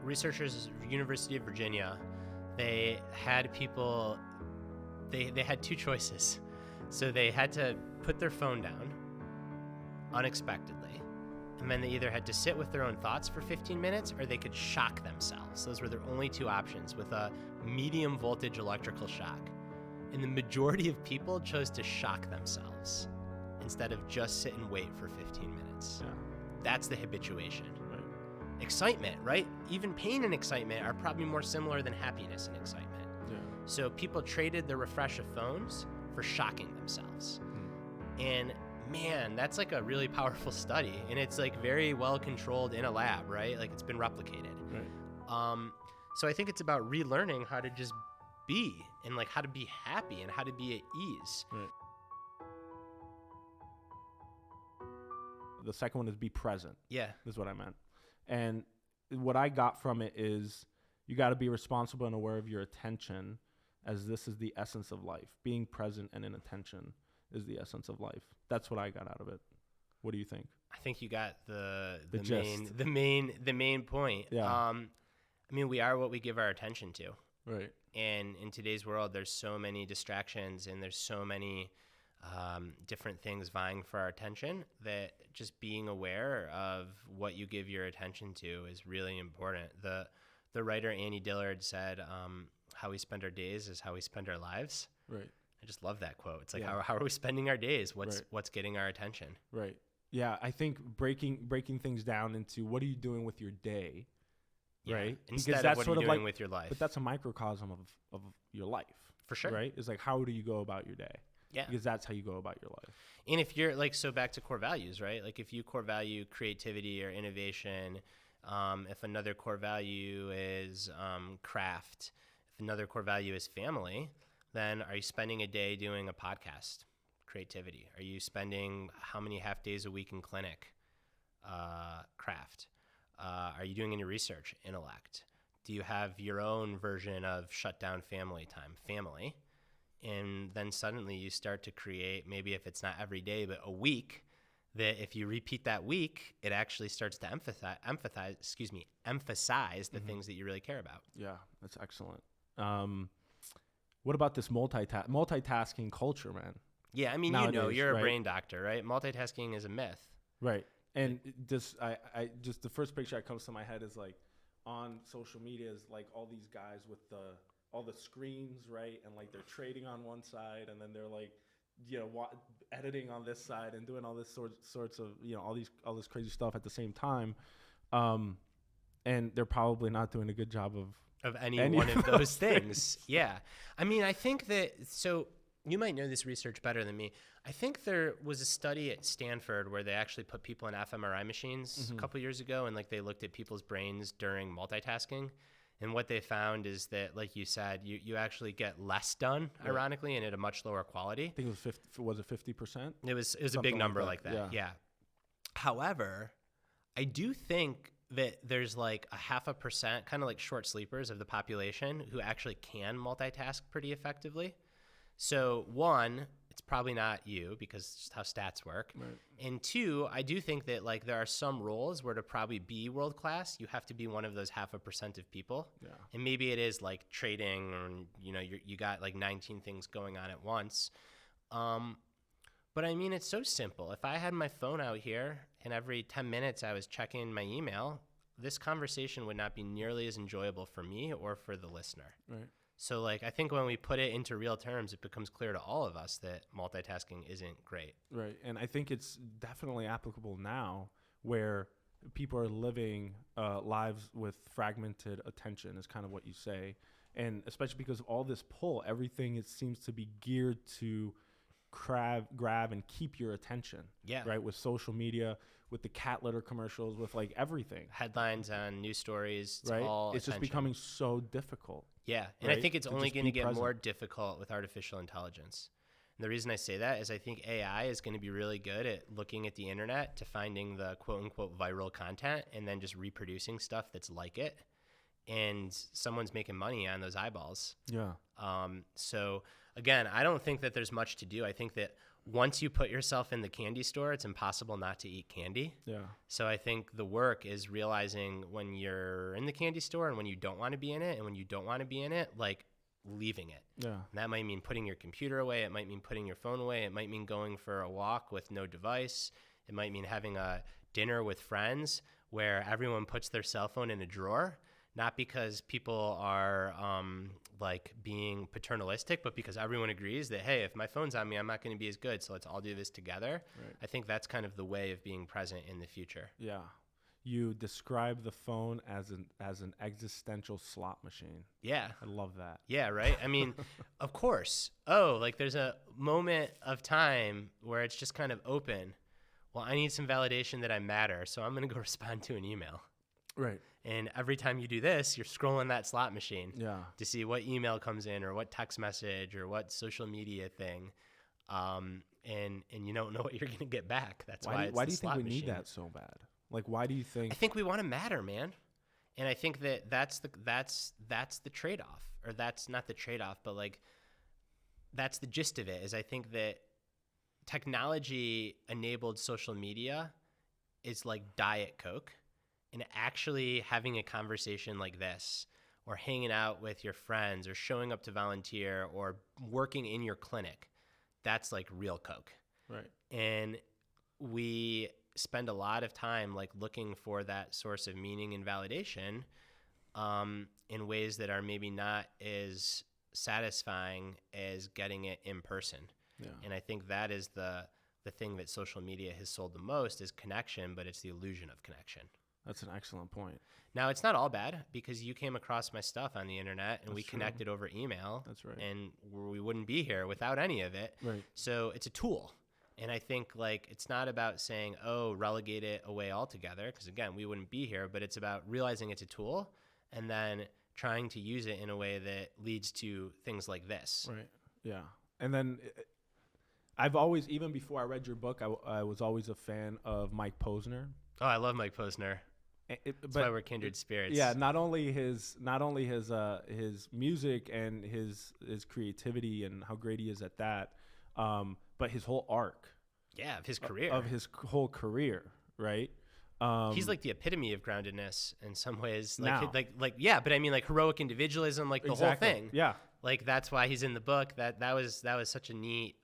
researchers at the University of Virginia, they had people, they had two choices. So they had to put their phone down unexpectedly, and then they either had to sit with their own thoughts for 15 minutes or they could shock themselves. Those were their only two options, with a medium voltage electrical shock. And the majority of people chose to shock themselves instead of just sit and wait for 15 minutes. Yeah. That's the habituation. Right. Excitement, right? Even pain and excitement are probably more similar than happiness and excitement. Yeah. So people traded the refresh of phones for shocking themselves. And man, that's like a really powerful study, and it's like very well controlled in a lab, right? Like it's been replicated. Right. So I think it's about relearning how to just be, and like how to be happy and how to be at ease. Right. The second one is be present. Yeah. Is what I meant. And what I got from it is you got to be responsible and aware of your attention, as this is the essence of life. Being present and in attention is the essence of life. That's what I got out of it. What do you think? I think you got the gist. main point. Yeah. I mean, we are what we give our attention to. Right. And in today's world, there's so many distractions and there's so many different things vying for our attention that just being aware of what you give your attention to is really important. The writer Annie Dillard said, how we spend our days is how we spend our lives. Right. I just love that quote. It's like, Yeah. how are we spending our days? What's Right. getting our attention? Right. Yeah. I think breaking things down into what are you doing with your day, Yeah. right? Instead of what are you doing with your life. But that's a microcosm of your life. For sure. Right? It's like, how do you go about your day? Yeah. Because that's how you go about your life. And if you're like, so back to core values, right? Like if you core value creativity or innovation, if another core value is craft, if another core value is family, then are you spending a day doing a podcast? Creativity. Are you spending how many half days a week in clinic? Craft. Are you doing any research? Intellect. Do you have your own version of shutdown family time? Family. And then suddenly you start to create, maybe if it's not every day, but a week, that if you repeat that week, it actually starts to emphasize the things that you really care about. Yeah, that's excellent. What about this multitasking culture, man? Yeah, I mean, Nowadays, you're right? a brain doctor, right? Multitasking is a myth. Right. And just the first picture that comes to my head is like on social media is like all these guys with all the screens, right? And like they're trading on one side, and then they're like, editing on this side and doing all this sorts of, all this crazy stuff at the same time. And they're probably not doing a good job of any one of those things. Yeah. I mean, I think that, so you might know this research better than me. I think there was a study at Stanford where they actually put people in fMRI machines a couple years ago, and like they looked at people's brains during multitasking. And what they found is that, like you said, you actually get less done, ironically, and at a much lower quality. I think it was 50%? It was a big number like that. Yeah. However, I do think that there's like a 0.5%, kind of like short sleepers of the population who actually can multitask pretty effectively. So one, it's probably not you because it's just how stats work. Right. And two, I do think that like there are some roles where to probably be world class, you have to be one of those 0.5% of people. Yeah. And maybe it is like trading, or you got like 19 things going on at once. But I mean, it's so simple. If I had my phone out here and every 10 minutes I was checking my email, this conversation would not be nearly as enjoyable for me or for the listener. Right. So like, I think when we put it into real terms, it becomes clear to all of us that multitasking isn't great. Right. And I think it's definitely applicable now where people are living lives with fragmented attention is kind of what you say. And especially because of all this pull, everything it seems to be geared to grab and keep your attention. Yeah. Right. With social media, with the cat litter commercials, with like everything. Headlines on news stories. It's right. all It's attention. just becoming so difficult. Yeah. And right? I think it's to only just going to be get present. more difficult with artificial intelligence. And the reason I say that is I think AI is going to be really good at looking at the internet to finding the quote unquote viral content and then just reproducing stuff that's like it. And someone's making money on those eyeballs. Yeah. So again, I don't think that there's much to do. I think that once you put yourself in the candy store, it's impossible not to eat candy. Yeah. So I think the work is realizing when you're in the candy store and when you don't want to be in it, and when you don't want to be in it, like leaving it. Yeah. And that might mean putting your computer away. It might mean putting your phone away. It might mean going for a walk with no device. It might mean having a dinner with friends where everyone puts their cell phone in a drawer, not because people are like being paternalistic, but because everyone agrees that, hey, if my phone's on me, I'm not going to be as good. So let's all do this together. Right. I think that's kind of the way of being present in the future. Yeah. You describe the phone as an existential slot machine. Yeah. I love that. Yeah, right? I mean, of course. Oh, like there's a moment of time where it's just kind of open. Well, I need some validation that I matter, so I'm going to go respond to an email. Right. And every time you do this, you're scrolling that slot machine to see what email comes in or what text message or what social media thing. And you don't know what you're going to get back. That's why it's why the do you think slot we machine. need that so bad? Like, why do you think? I think we want to matter, man. And I think that's the trade-off, or that's not the trade-off, but like that's the gist of it. Is I think that technology-enabled social media is like Diet Coke, and actually having a conversation like this, or hanging out with your friends, or showing up to volunteer, or working in your clinic, that's like real Coke. Right. And we spend a lot of time like looking for that source of meaning and validation in ways that are maybe not as satisfying as getting it in person. Yeah. And I think that is the thing that social media has sold the most is connection, but it's the illusion of connection. That's an excellent point. Now, it's not all bad, because you came across my stuff on the internet and we true. connected over email. That's right. And we wouldn't be here without any of it. Right. So it's a tool. And I think like it's not about saying, oh, relegate it away altogether, because again, we wouldn't be here, but it's about realizing it's a tool and then trying to use it in a way that leads to things like this. Right. Yeah. And then I've always, even before I read your book, I was always a fan of Mike Posner. Oh, I love Mike Posner. That's why we're kindred spirits. Yeah, not only his music and his creativity and how great he is at that, but his whole arc. Yeah, of his career. Of his whole career, right? He's like the epitome of groundedness in some ways. Now. Like yeah, but I mean like heroic individualism, like the whole thing. Yeah. Like that's why he's in the book. That was such a neat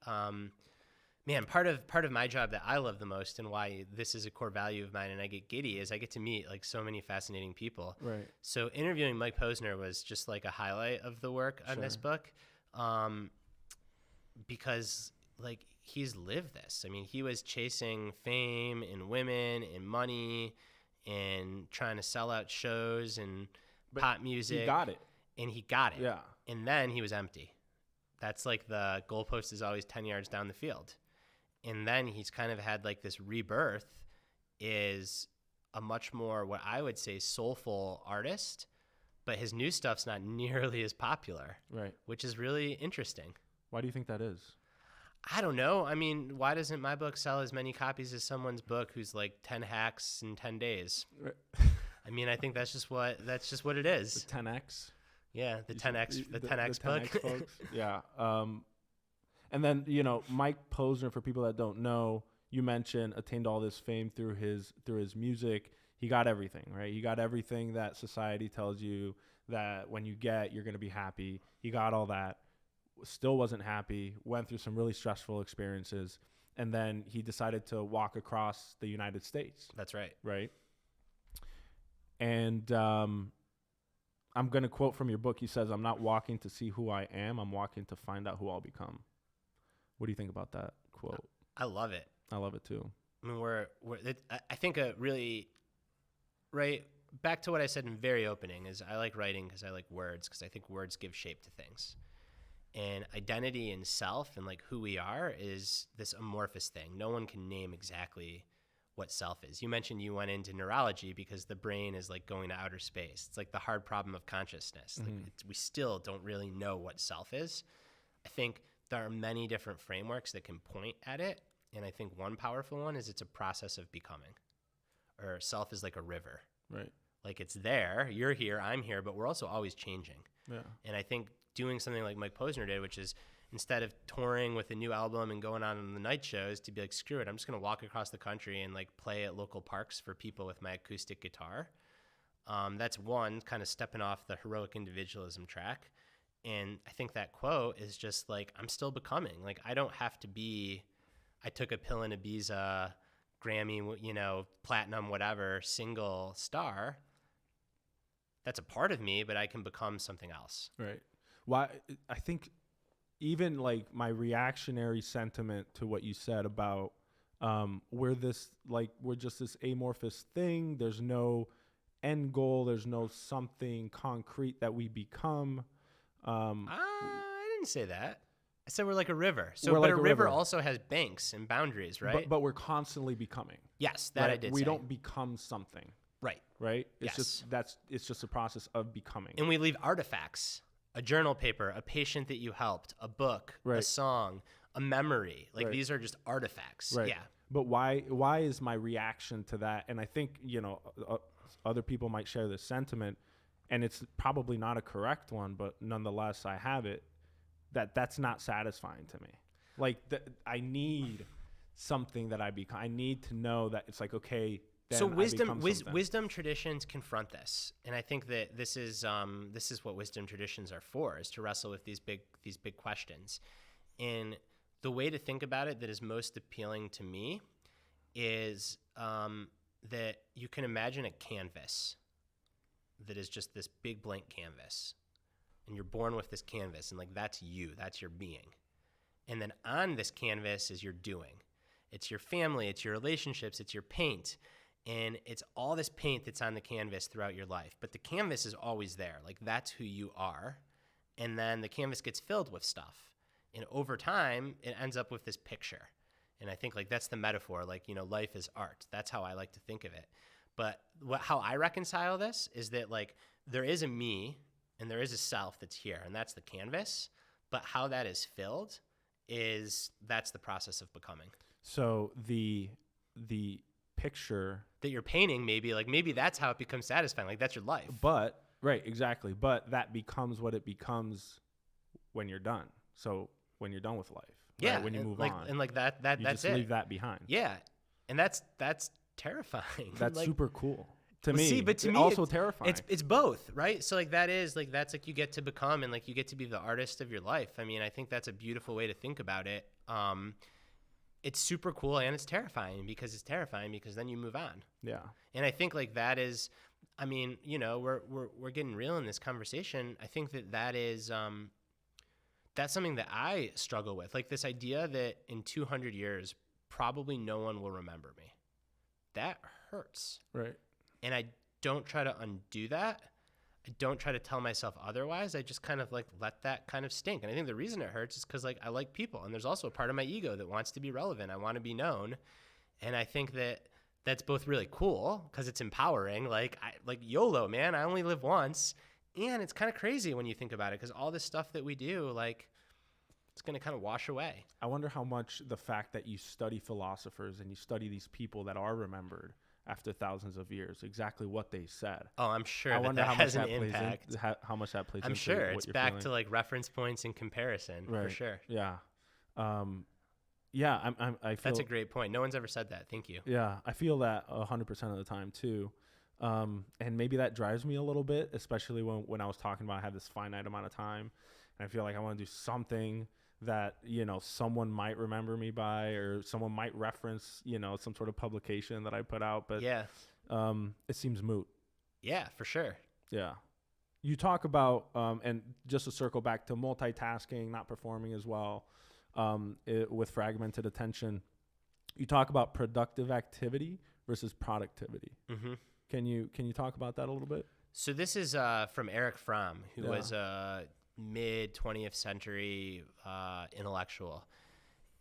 man, part of my job that I love the most, and why this is a core value of mine and I get giddy, is I get to meet like so many fascinating people. Right. So interviewing Mike Posner was just like a highlight of the work on this book, because like he's lived this. I mean, he was chasing fame and women and money and trying to sell out shows and pop music. He got it. And he got it. Yeah. And then he was empty. That's like the goalpost is always 10 yards down the field. And then he's kind of had like this rebirth, is a much more, what I would say, soulful artist, but his new stuff's not nearly as popular. Right. Which is really interesting. Why do you think that is? I don't know. I mean, why doesn't my book sell as many copies as someone's book who's like 10 hacks in 10 days? Right. I mean, I think that's just what it is. The 10X. Yeah, the 10X book. 10X folks. Yeah. And then, Mike Posner, for people that don't know, you mentioned attained all this fame through his music. He got everything, right? He got everything that society tells you that when you get, you're going to be happy. He got all that, still wasn't happy, went through some really stressful experiences, and then he decided to walk across the United States. That's right. Right? And I'm going to quote from your book. He says, "I'm not walking to see who I am. I'm walking to find out who I'll become." What do you think about that quote? I love it. I love it too. I mean, I think a really, right, back to what I said in very opening, is I like writing because I like words, because I think words give shape to things. And identity and self and like who we are is this amorphous thing. No one can name exactly what self is. You mentioned you went into neurology because the brain is like going to outer space. It's like the hard problem of consciousness. Mm-hmm. Like we still don't really know what self is. I think there are many different frameworks that can point at it. And I think one powerful one is it's a process of becoming. Or self is like a river. Right. Like it's there, you're here, I'm here, but we're also always changing. Yeah. And I think doing something like Mike Posner did, which is instead of touring with a new album and going on the night shows, to be like, screw it, I'm just going to walk across the country and like play at local parks for people with my acoustic guitar. That's one, kind of stepping off the heroic individualism track. And I think that quote is just like, I'm still becoming. Like, I don't have to be, I took a pill in Ibiza, Grammy, you know, platinum, whatever, single star. That's a part of me, but I can become something else. Right. Why? I think even like my reactionary sentiment to what you said about we're just this amorphous thing. There's no end goal. There's no something concrete that we become. I didn't say that. I said we're like a river. But a river also has banks and boundaries, right? But we're constantly becoming. Yes, that right? I did We say. don't become something. Right. Right? It's It's just a process of becoming. And we leave artifacts, a journal paper, a patient that you helped, a book, a song, a memory. Like these are just artifacts. Right. Yeah. But why is my reaction to that? And I think, you know, other people might share this sentiment, and it's probably not a correct one, but nonetheless, I have it, that's not satisfying to me. Like, I need something that I become. I need to know that it's like, okay, then so wisdom traditions confront this, and I think that this is what wisdom traditions are for, is to wrestle with these big questions. And the way to think about it that is most appealing to me is that you can imagine a canvas that is just this big blank canvas, and you're born with this canvas, and like that's you, that's your being. And then on this canvas is your doing. It's your family, it's your relationships, it's your paint, and it's all this paint that's on the canvas throughout your life. But the canvas is always there, like that's who you are. And then the canvas gets filled with stuff, and over time it ends up with this picture. And I think like that's the metaphor, like, you know, life is art. That's how I like to think of it. But how I reconcile this is that like there is a me and there is a self that's here, and that's the canvas. But how that is filled that's the process of becoming. So the picture that you're painting, maybe that's how it becomes satisfying. Like that's your life. But right, exactly. But that becomes what it becomes when you're done. So when you're done with life, yeah, right? When you move on, and like that's just it. Leave that behind. Yeah, and that's terrifying. That's like, super cool to me. See, but to me, also terrifying. It's both, right? So like that's like you get to become, and like you get to be the artist of your life. I mean, I think that's a beautiful way to think about it. It's super cool, and it's terrifying because then you move on. Yeah. And I think like that is, I mean, you know, we're getting real in this conversation. I think that is that's something that I struggle with. Like this idea that in 200 years, probably no one will remember me. That hurts. Right. And I don't try to undo that. I don't try to tell myself otherwise. I just kind of like let that kind of stink. And I think the reason it hurts is because like I like people, and there's also a part of my ego that wants to be relevant. I want to be known. And I think that's both really cool because it's empowering. Like YOLO, man, I only live once. And it's kind of crazy when you think about it, because all this stuff that we do, like, it's going to kind of wash away. I wonder how much the fact that you study philosophers and you study these people that are remembered after thousands of years, exactly what they said. Oh, I'm sure I wonder that how has much an that impact. Plays how much that plays I'm into sure what it's you're back feeling. to like reference points and comparison, right. for sure. Yeah. Yeah, I feel that's a great point. No one's ever said that. Thank you. Yeah, I feel that 100% of the time too. And maybe that drives me a little bit, especially when I was talking about I have this finite amount of time, and I feel like I want to do something that, you know, someone might remember me by, or someone might reference, you know, some sort of publication that I put out. But yeah, it seems moot. Yeah, for sure. Yeah. You talk about, and just to circle back to multitasking, not performing as well, with fragmented attention, you talk about productive activity versus productivity. Mm-hmm. Can you talk about that a little bit? So this is from Erich Fromm, who was a mid-20th century intellectual.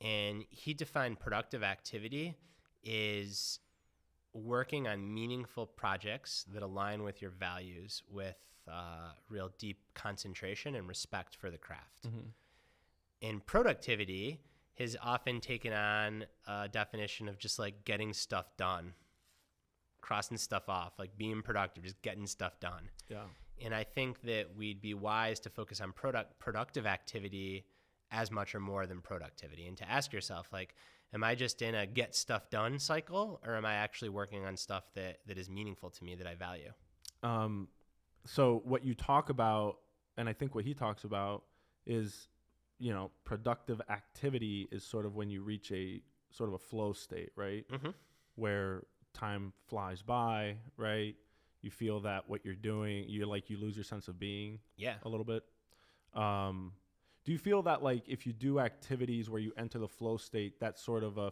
And he defined productive activity is working on meaningful projects that align with your values with real deep concentration and respect for the craft. Mm-hmm. In productivity has often taken on a definition of just like getting stuff done, crossing stuff off, like being productive, just getting stuff done. Yeah. And I think that we'd be wise to focus on productive activity as much or more than productivity. And to ask yourself, like, am I just in a get stuff done cycle, or am I actually working on stuff that is meaningful to me, that I value? So what you talk about, and I think what he talks about is, productive activity is sort of when you reach a sort of a flow state, right? Mm-hmm. Where time flies by, right? You feel that what you're doing, you lose your sense of being a little bit. Do you feel that like if you do activities where you enter the flow state, that's sort of a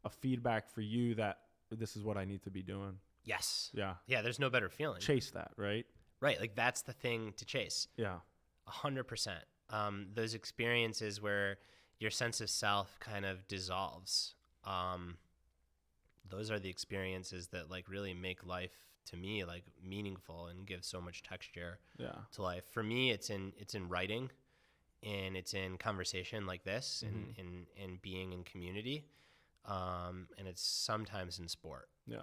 feedback for you that this is what I need to be doing? Yes. Yeah. Yeah, there's no better feeling. Chase that, right? Right, like that's the thing to chase. Yeah. 100%. Those experiences where your sense of self kind of dissolves, those are the experiences that like really make life, to me, like meaningful and give so much texture to life. For me, it's in writing, and it's in conversation like this, and being in community, and it's sometimes in sport. Yeah.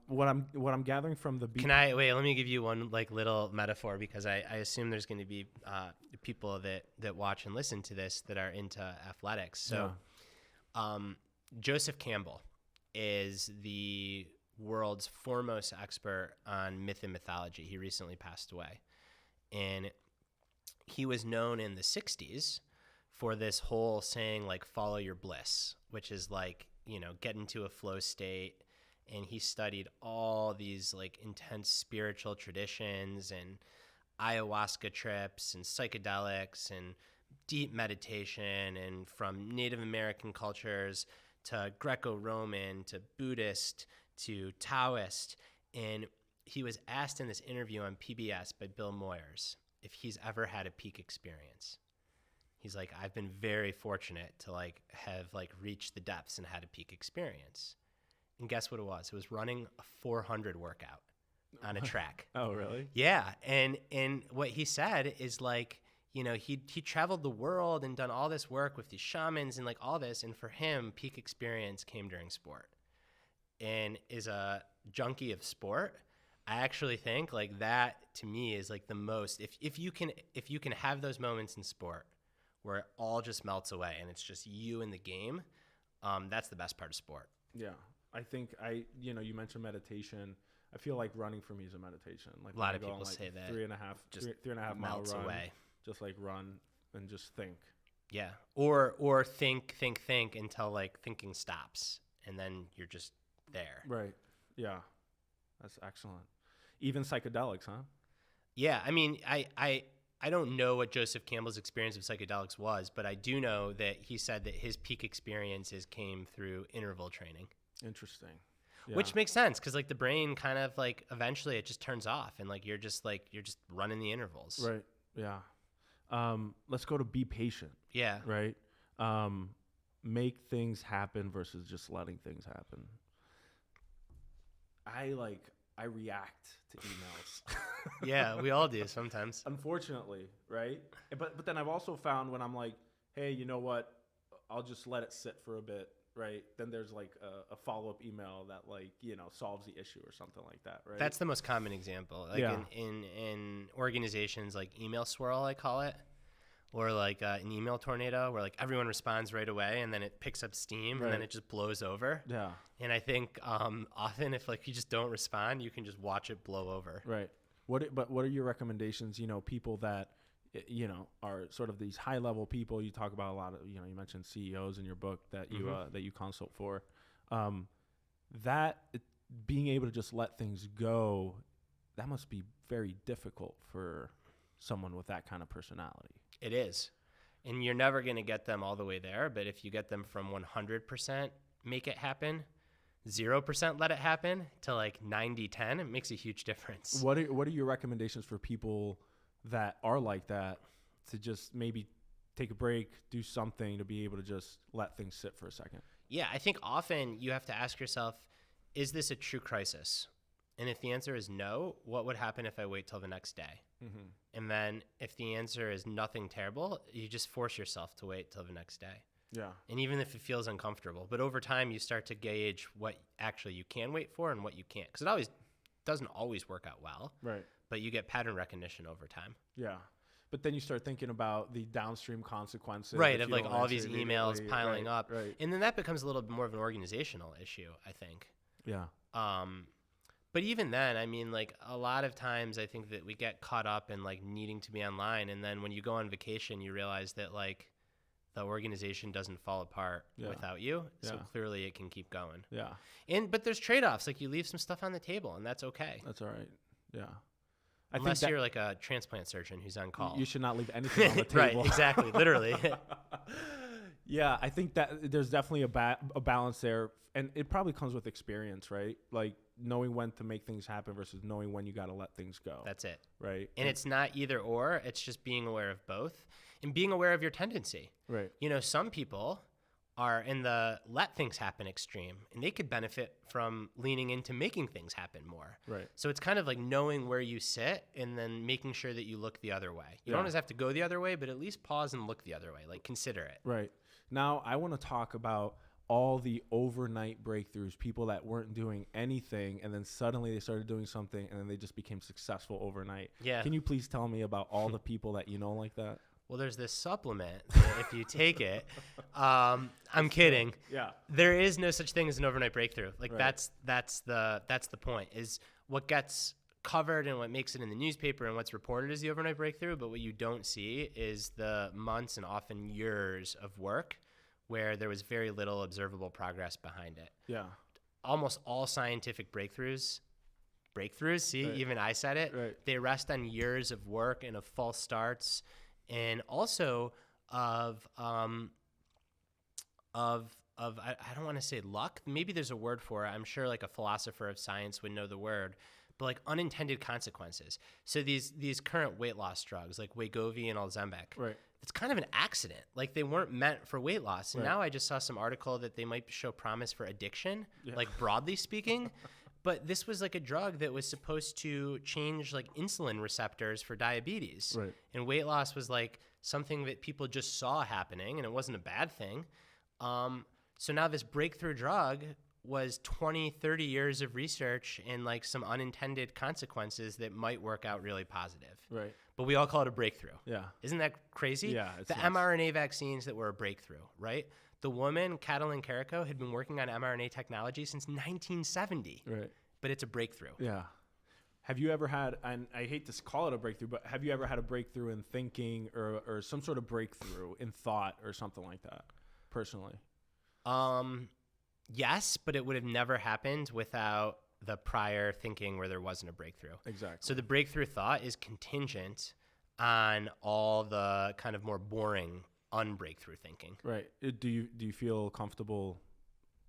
What I'm gathering from the let me give you one like little metaphor, because I assume there's going to be people that watch and listen to this that are into athletics. So Joseph Campbell is the world's foremost expert on myth and mythology. He recently passed away, and he was known in the 60s for this whole saying, like, follow your bliss, which is like, get into a flow state. And he studied all these like intense spiritual traditions and ayahuasca trips and psychedelics and deep meditation, and from Native American cultures to Greco-Roman to Buddhist to Taoist. And he was asked in this interview on PBS by Bill Moyers if he's ever had a peak experience. He's like, I've been very fortunate to like have like reached the depths and had a peak experience. And guess what it was? It was running a 400 workout on a track. Oh, really? Yeah. And what he said is like, he traveled the world and done all this work with these shamans and like all this. And for him, peak experience came during sport. And as a junkie of sport, I actually think like that to me is like the most, if you can have those moments in sport where it all just melts away and it's just you in the game, that's the best part of sport. Yeah. I think you mentioned meditation. I feel like running for me is a meditation. Like a lot of people say that. 3.5 mile run, away. Just like run and just think. Yeah. Or think until like thinking stops, and then you're just there. Right. Yeah. That's excellent. Even psychedelics, huh? Yeah. I mean, I don't know what Joseph Campbell's experience of psychedelics was, but I do know that he said that his peak experiences came through interval training. Interesting. Yeah. Which makes sense, because like the brain kind of like eventually it just turns off, and like you're just running the intervals. Right. Yeah. Let's go to be patient. Yeah. Right. Make things happen versus just letting things happen. I react to emails. Yeah, we all do sometimes. Unfortunately, right? But then I've also found when I'm like, hey, you know what? I'll just let it sit for a bit. Right. Then there's like a follow-up email that like, solves the issue or something like that. Right. That's the most common example. Like in organizations like email swirl, I call it, or like an email tornado where like everyone responds right away and then it picks up steam and then it just blows over. Yeah. And I think often if like you just don't respond, you can just watch it blow over. Right. But what are your recommendations? People that are sort of these high level people. You talk about a lot of, you mentioned CEOs in your book that you consult for, that being able to just let things go, that must be very difficult for someone with that kind of personality. It is. And you're never going to get them all the way there. But if you get them from 100% make it happen, 0% let it happen, to like 90-10, it makes a huge difference. What are your recommendations for people that are like that, to just maybe take a break, do something to be able to just let things sit for a second? Yeah, I think often you have to ask yourself, is this a true crisis? And if the answer is no, what would happen if I wait till the next day? Mm-hmm. And then if the answer is nothing terrible, you just force yourself to wait till the next day. Yeah. And even if it feels uncomfortable, but over time you start to gauge what actually you can wait for and what you can't. Because it doesn't always work out well. Right. But you get pattern recognition over time. Yeah. But then you start thinking about the downstream consequences. Right, if of you like don't all answer these emails immediately. piling up. Right. And then that becomes a little bit more of an organizational issue, I think. Yeah. But even then, I mean, like a lot of times I think that we get caught up in like needing to be online. And then when you go on vacation, you realize that like the organization doesn't fall apart without you. So clearly it can keep going. Yeah. But there's trade-offs. Like you leave some stuff on the table and that's okay. That's all right. Yeah. Unless you're like a transplant surgeon who's on call. You should not leave anything on the table. Right, exactly, literally. Yeah, I think that there's definitely a balance there. And it probably comes with experience, right? Like knowing when to make things happen versus knowing when you got to let things go. That's it. Right. And it's not either or. It's just being aware of both and being aware of your tendency. Right. You know, some people are in the let things happen extreme, and they could benefit from leaning into making things happen more. Right. So it's kind of like knowing where you sit and then making sure that you look the other way. You don't always have to go the other way, but at least pause and look the other way, like consider it. Right. Now, I want to talk about all the overnight breakthroughs, people that weren't doing anything, and then suddenly they started doing something, and then they just became successful overnight. Yeah. Can you please tell me about all the people that you know like that? Well, there's this supplement that if you take it, I'm kidding. Yeah. There is no such thing as an overnight breakthrough. Like Right. that's the point, is what gets covered and what makes it in the newspaper and what's reported as the overnight breakthrough. But what you don't see is the months and often years of work where there was very little observable progress behind it. Yeah. Almost all scientific breakthroughs, see, Right. even I said it, Right. they rest on years of work and of false starts, and also of I don't want to say luck. Maybe there's a word for it. I'm sure like a philosopher of science would know the word, but like unintended consequences. So these current weight loss drugs like Wegovy and Ozempic, Right. it's kind of an accident. Like they weren't meant for weight loss. And Right. now I just saw some article that they might show promise for addiction, like broadly speaking. But this was like a drug that was supposed to change like insulin receptors for diabetes. Right. And weight loss was like something that people just saw happening, and it wasn't a bad thing. So now this breakthrough drug was 20, 30 years of research and like some unintended consequences that might work out really positive. Right. But we all call it a breakthrough. Yeah. Isn't that crazy? Yeah, it's The nuts. mRNA vaccines that were a breakthrough, right? The woman, Catalin Carrico, had been working on mRNA technology since 1970, Right. but it's a breakthrough. Yeah. Have you ever had, and I hate to call it a breakthrough, but have you ever had a breakthrough in thinking or some sort of breakthrough in thought or something like that, personally? Yes, but it would have never happened without the prior thinking where there wasn't a breakthrough. Exactly. So the breakthrough thought is contingent on all the kind of more boring unbreakthrough thinking. Right. Do you feel comfortable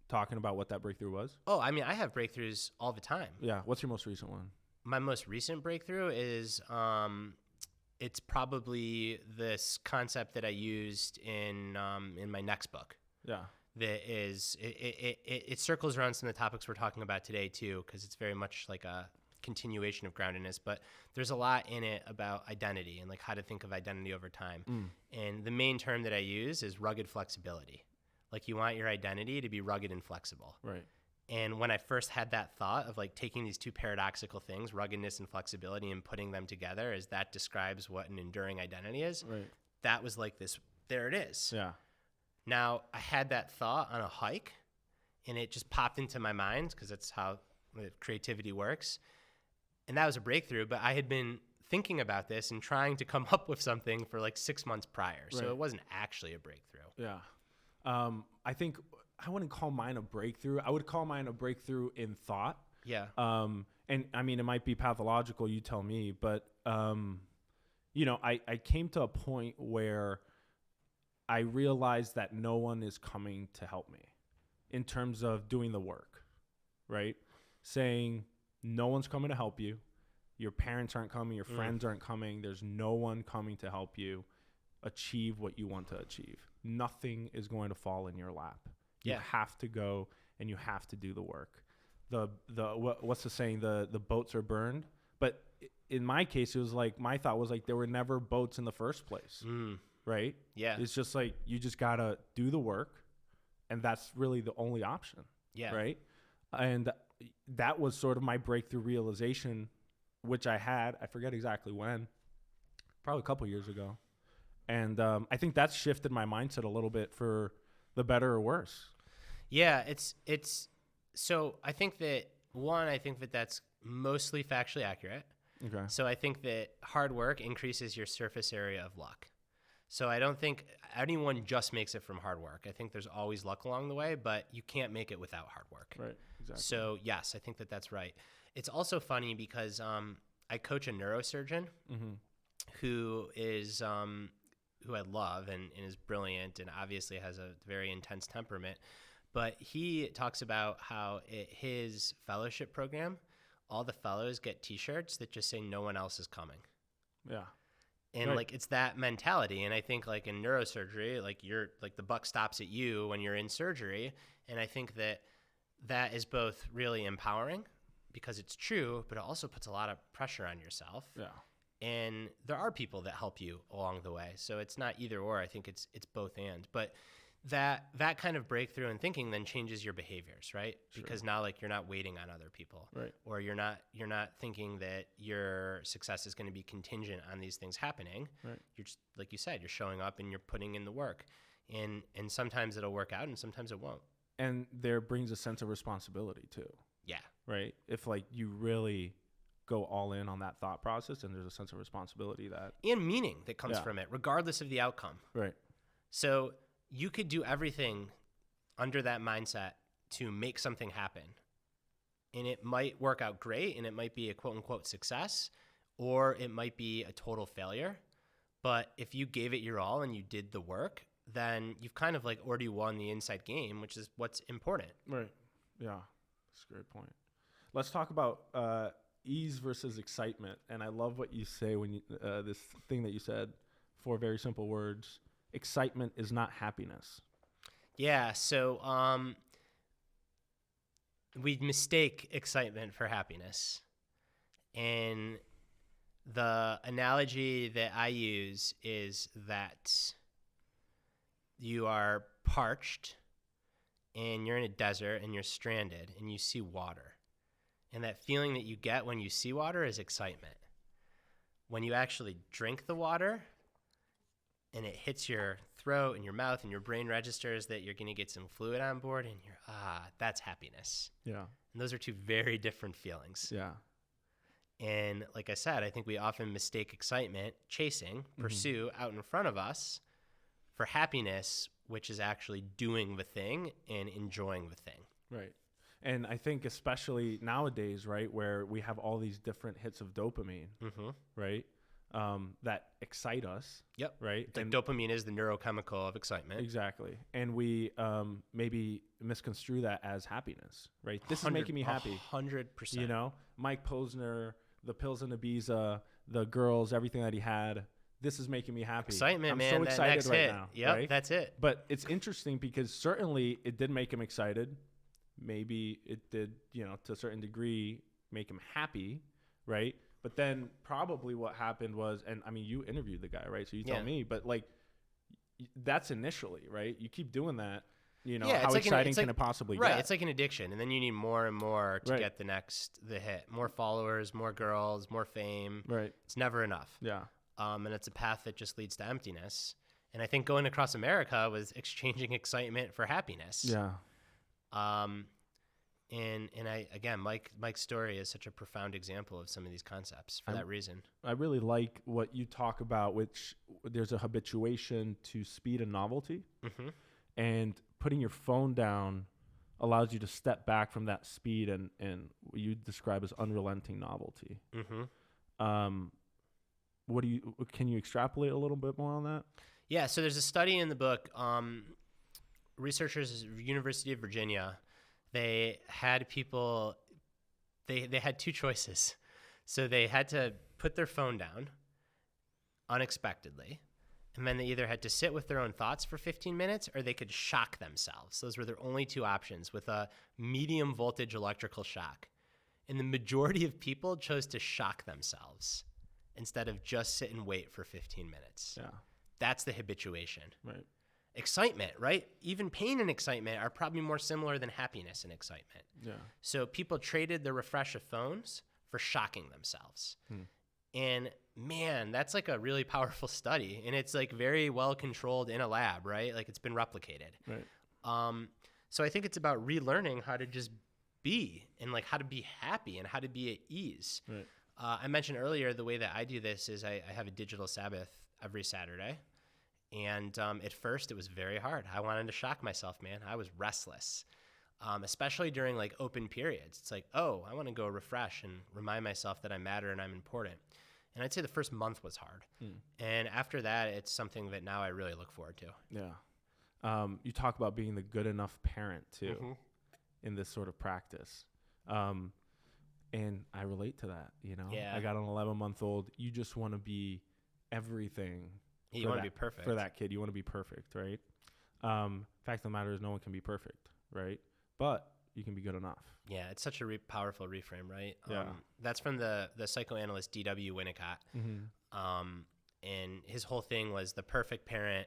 talking about what that breakthrough was? Oh, I mean, I have breakthroughs all the time. Yeah. What's your most recent one? My most recent breakthrough is it's probably this concept that I used in my next book. Yeah. That is, it circles around some of the topics we're talking about today too, because it's very much like a continuation of groundedness. But there's a lot in it about identity and like how to think of identity over time. And the main term that I use is rugged flexibility. Like you want your identity to be rugged and flexible. Right. And when I first had that thought of like taking these two paradoxical things, ruggedness and flexibility, and putting them together as that describes what an enduring identity is, Right. that was like this, there it is. Yeah. Now, I had that thought on a hike, and it just popped into my mind because that's how creativity works. And that was a breakthrough, but I had been thinking about this and trying to come up with something for like 6 months prior. So Right. it wasn't actually a breakthrough. Yeah. I think I wouldn't call mine a breakthrough. I would call mine a breakthrough in thought. Yeah. And I mean, it might be pathological, you tell me, but, you know, I came to a point where I realized that no one is coming to help me in terms of doing the work, right? Saying no one's coming to help you. Your parents aren't coming. Your friends aren't coming. There's no one coming to help you achieve what you want to achieve. Nothing is going to fall in your lap. You have to go and you have to do the work. What's the saying? The boats are burned. But in my case, it was like, my thought was like, there were never boats in the first place. Right? Yeah. It's just like, you just got to do the work, and that's really the only option. Yeah. Right? And that was sort of my breakthrough realization, which I had, I forget exactly when, probably a couple years ago. And I think that's shifted my mindset a little bit for the better or worse. Yeah, it's so I think that that's mostly factually accurate. Okay. So I think that hard work increases your surface area of luck. So I don't think anyone just makes it from hard work. I think there's always luck along the way, but you can't make it without hard work. Right. Exactly. So yes, I think that that's right. It's also funny because I coach a neurosurgeon who is who I love and is brilliant and obviously has a very intense temperament. But he talks about how his fellowship program, all the fellows get T-shirts that just say no one else is coming. Yeah. And right. like it's that mentality. And I think like in neurosurgery, like you're like the buck stops at you when you're in surgery. And I think that is both really empowering because it's true, but it also puts a lot of pressure on yourself. Yeah. And there are people that help you along the way. So it's not either or. I think it's both and. But that kind of breakthrough in thinking then changes your behaviors, right? Sure. Because now like you're not waiting on other people. Right. Or you're not thinking that your success is going to be contingent on these things happening. Right. You're just like you said, you're showing up and you're putting in the work. And sometimes it'll work out and sometimes it won't. And there brings a sense of responsibility too. Yeah. Right? If like you really go all in on that thought process and there's a sense of responsibility and meaning that comes from it, regardless of the outcome. Right. So you could do everything under that mindset to make something happen. And it might work out great and it might be a quote unquote success, or it might be a total failure. But if you gave it your all and you did the work, then you've kind of like already won the inside game, which is what's important. Right. Yeah. That's a great point. Let's talk about ease versus excitement. And I love what you say when you, this thing that you said, 4 very simple words. Excitement is not happiness. Yeah. So we mistake excitement for happiness. And the analogy that I use is that you are parched and you're in a desert and you're stranded and you see water. And that feeling that you get when you see water is excitement. When you actually drink the water and it hits your throat and your mouth and your brain registers that you're going to get some fluid on board and you're, that's happiness. Yeah. And those are 2 very different feelings. Yeah. And like I said, I think we often mistake excitement, chasing, pursue out in front of us for happiness, which is actually doing the thing and enjoying the thing. Right. And I think especially nowadays, right, where we have all these different hits of dopamine, right, that excite us. Yep. Right. It's like dopamine is the neurochemical of excitement. Exactly. And we maybe misconstrue that as happiness, right? This is making me happy. 100%. You know, Mike Posner, the pills in Ibiza, the girls, everything that he had. This is making me happy. Excitement, I'm man. so excited next right hit. now. Yep, right? that's it. But it's interesting because certainly it did make him excited. Maybe it did, to a certain degree, make him happy, right? But then probably what happened was, and I mean, you interviewed the guy, right? So you tell me, but like, that's initially, right? You keep doing that, how like exciting can it possibly get? Right, it's like an addiction, and then you need more and more to get the hit. More followers, more girls, more fame. Right. It's never enough. Yeah. And it's a path that just leads to emptiness. And I think going across America was exchanging excitement for happiness. Yeah. And Mike's story is such a profound example of some of these concepts for that reason. I really like what you talk about, which there's a habituation to speed and novelty, and putting your phone down allows you to step back from that speed and what you describe as unrelenting novelty. Can you extrapolate a little bit more on that? Yeah. So there's a study in the book, researchers at the University of Virginia, they had people, they had 2 choices. So they had to put their phone down unexpectedly, and then they either had to sit with their own thoughts for 15 minutes or they could shock themselves. Those were their only 2 options with a medium voltage electrical shock. And the majority of people chose to shock themselves instead of just sit and wait for 15 minutes. Yeah. That's the habituation. Right. Excitement, right? Even pain and excitement are probably more similar than happiness and excitement. Yeah. So people traded the refresh of phones for shocking themselves. And man, that's like a really powerful study, and it's like very well controlled in a lab, right? Like it's been replicated. Right. So I think it's about relearning how to just be, and like how to be happy and how to be at ease. Right. I mentioned earlier the way that I do this is I have a digital Sabbath every Saturday. And at first it was very hard. I wanted to shock myself, man. I was restless, especially during like open periods. It's like, oh, I want to go refresh and remind myself that I matter and I'm important. And I'd say the first month was hard. And after that, it's something that now I really look forward to. Yeah. You talk about being the good enough parent too in this sort of practice. And I relate to that, you know. Yeah. I got an 11-month-old. You just want to be everything. You want to be perfect. For that kid. You want to be perfect, right? Fact of the matter is no one can be perfect, right? But you can be good enough. Yeah, it's such a powerful reframe, right? Yeah. That's from the psychoanalyst D.W. Winnicott. And his whole thing was the perfect parent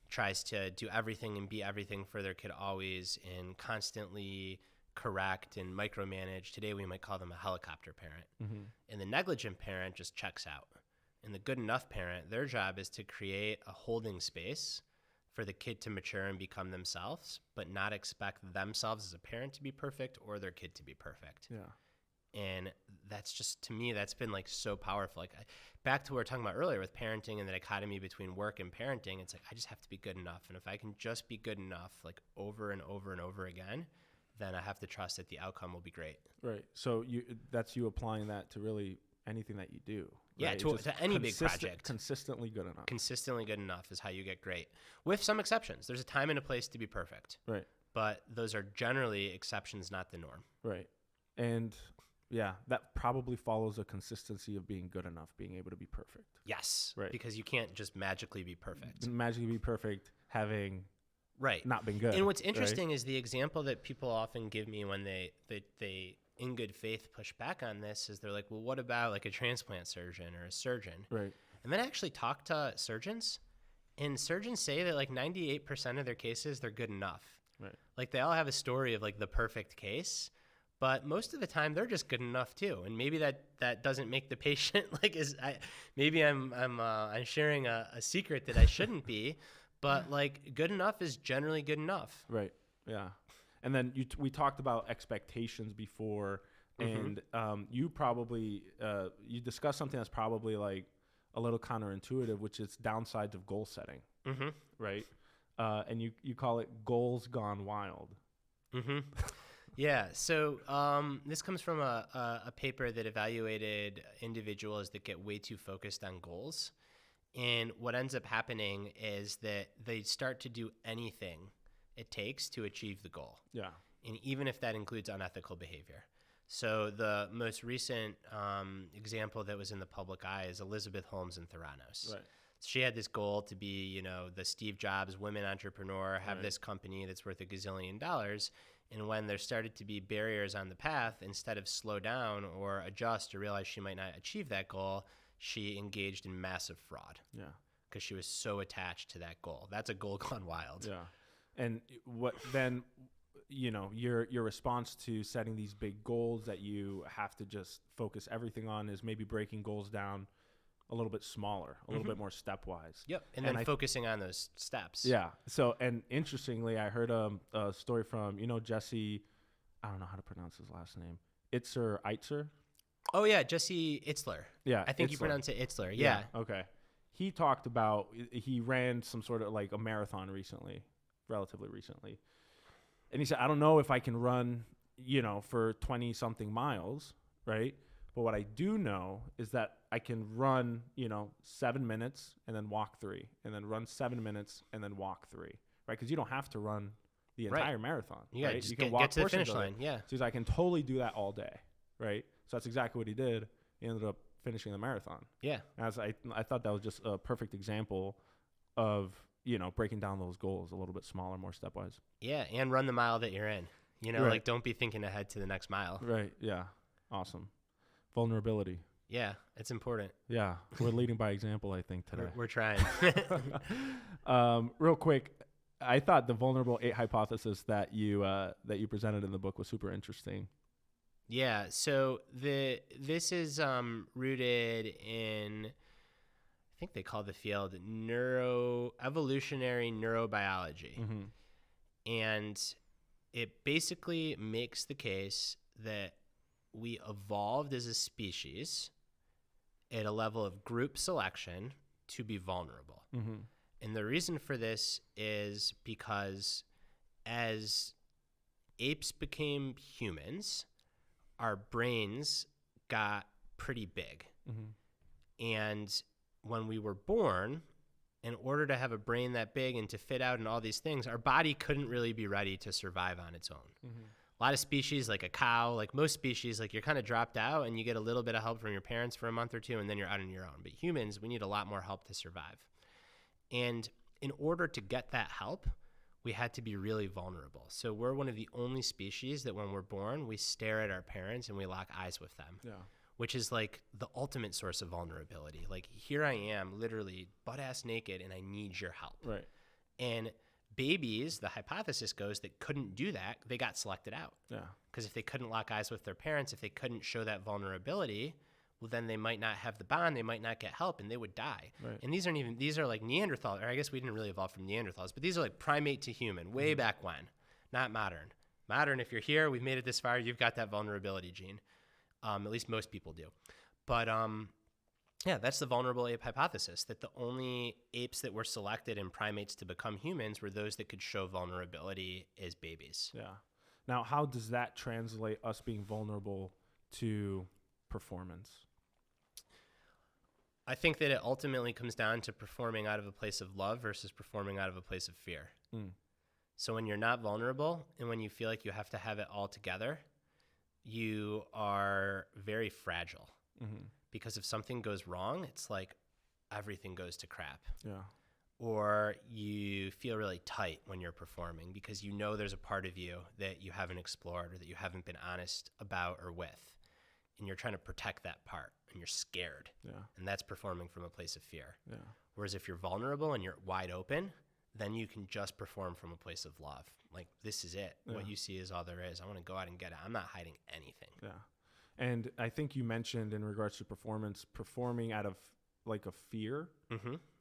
tries to do everything and be everything for their kid always and constantly correct and micromanage. Today we might call them a helicopter parent. And the negligent parent just checks out. And the good enough parent, their job is to create a holding space for the kid to mature and become themselves, but not expect themselves as a parent to be perfect or their kid to be perfect. Yeah. And that's just, to me, that's been like so powerful. Like back to what we were talking about earlier with parenting and the dichotomy between work and parenting, it's like, I just have to be good enough. And if I can just be good enough, like over and over and over again, then I have to trust that the outcome will be great. Right. So that's you applying that to really anything that you do. Yeah, right? to any big project. Consistently good enough. Consistently good enough is how you get great. With some exceptions. There's a time and a place to be perfect. Right. But those are generally exceptions, not the norm. Right. And yeah, that probably follows a consistency of being good enough, being able to be perfect. Yes. Right. Because you can't just magically be perfect. Magically be perfect having right. not been good. And what's interesting is the example that people often give me when they in good faith push back on this is they're like, well, what about like a transplant surgeon or a surgeon? Right. And then I actually talk to surgeons, and surgeons say that like 98% of their cases, they're good enough. Right. Like they all have a story of like the perfect case, but most of the time they're just good enough too. And maybe that doesn't make the patient like maybe I'm sharing a secret that I shouldn't be, but like good enough is generally good enough. Right. Yeah. And then we talked about expectations before, and you probably you discussed something that's probably like a little counterintuitive, which is downsides of goal setting, right? And you call it goals gone wild. Yeah. So this comes from a paper that evaluated individuals that get way too focused on goals, and what ends up happening is that they start to do anything it takes to achieve the goal. Yeah. And even if that includes unethical behavior. So the most recent example that was in the public eye is Elizabeth Holmes in Theranos. Right. She had this goal to be, you know, the Steve Jobs women entrepreneur, have this company that's worth $1 gazillion. And when there started to be barriers on the path, instead of slow down or adjust or realize she might not achieve that goal, she engaged in massive fraud. Yeah. Because she was so attached to that goal. That's a goal gone wild. Yeah. And what then, you know, your response to setting these big goals that you have to just focus everything on is maybe breaking goals down a little bit smaller, a little bit more stepwise. Yep. And then focusing on those steps. Yeah. So, and interestingly, I heard a story from, you know, Jesse, I don't know how to pronounce his last name. Itzler. Oh, yeah. Jesse Itzler. Yeah. I think you pronounce it Itzler. Yeah. Okay. He talked about, he ran some sort of like a marathon relatively recently. And he said, I don't know if I can run, you know, for 20 something miles, right? But what I do know is that I can run, you know, 7 minutes and then walk 3, and then run 7 minutes and then walk 3, right? Because you don't have to run the entire marathon. Yeah, right? just you can get to the finish line. Yeah. So he's like, I can totally do that all day, right? So that's exactly what he did. He ended up finishing the marathon. Yeah. As I thought that was just a perfect example of, you know, breaking down those goals a little bit smaller, more stepwise. Yeah, and run the mile that you're in. You know, like don't be thinking ahead to the next mile. Right. Yeah. Awesome. Vulnerability. Yeah, it's important. Yeah, we're leading by example, I think, today. We're trying. Real quick, I thought the vulnerable 8 hypothesis that you presented in the book was super interesting. Yeah. So this is rooted in, I think they call the field evolutionary neurobiology. Mm-hmm. And it basically makes the case that we evolved as a species at a level of group selection to be vulnerable. Mm-hmm. And the reason for this is because as apes became humans, our brains got pretty big. Mm-hmm. And when we were born, in order to have a brain that big and to fit out and all these things, our body couldn't really be ready to survive on its own. Mm-hmm. A lot of species, like a cow, like most species, like you're kind of dropped out and you get a little bit of help from your parents for a month or two and then you're out on your own. But humans, we need a lot more help to survive. And in order to get that help, we had to be really vulnerable. So we're one of the only species that when we're born, we stare at our parents and we lock eyes with them. Yeah. Which is like the ultimate source of vulnerability. Like here I am literally butt ass naked and I need your help. Right. And babies, the hypothesis goes that couldn't do that, they got selected out. Yeah. Because if they couldn't lock eyes with their parents, if they couldn't show that vulnerability, well, then they might not have the bond, they might not get help, and they would die. Right. And these are like Neanderthal, or I guess we didn't really evolve from Neanderthals, but these are like primate to human, way back when, not modern. Modern, if you're here, we've made it this far, you've got that vulnerability gene. At least most people do. But yeah, that's the vulnerable ape hypothesis, that the only apes that were selected in primates to become humans were those that could show vulnerability as babies. Yeah. Now, how does that translate us being vulnerable to performance? I think that it ultimately comes down to performing out of a place of love versus performing out of a place of fear. So when you're not vulnerable and when you feel like you have to have it all together, you are very fragile. Mm-hmm. Because if something goes wrong, it's like everything goes to crap. Yeah. Or you feel really tight when you're performing because you know there's a part of you that you haven't explored or that you haven't been honest about or with. And you're trying to protect that part and you're scared. Yeah. And that's performing from a place of fear. Yeah. Whereas if you're vulnerable and you're wide open, then you can just perform from a place of love. Like, this is it. Yeah. What you see is all there is. I want to go out and get it. I'm not hiding anything. Yeah. And I think you mentioned in regards to performance, performing out of like a fear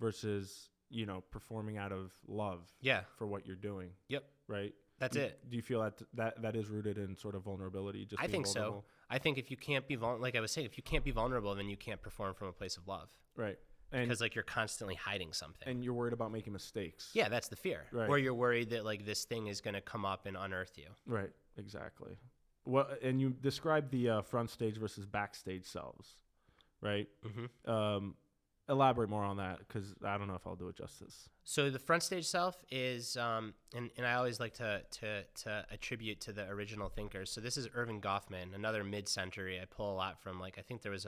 versus, you know, performing out of love for what you're doing. Yep. Right? That's it. Do you feel that is rooted in sort of vulnerability? I think so. I think if you can't be like I was saying, if you can't be vulnerable, then you can't perform from a place of love. Right. Because like you're constantly hiding something. And you're worried about making mistakes. Yeah, that's the fear. Right. Or you're worried that like this thing is going to come up and unearth you. Right. Exactly. Well, and you described the front stage versus backstage selves, right? Mm-hmm. Elaborate more on that because I don't know if I'll do it justice. So the front stage self is, and I always like to attribute to the original thinkers. So this is Erving Goffman, another mid-century. I pull a lot from, like, I think there was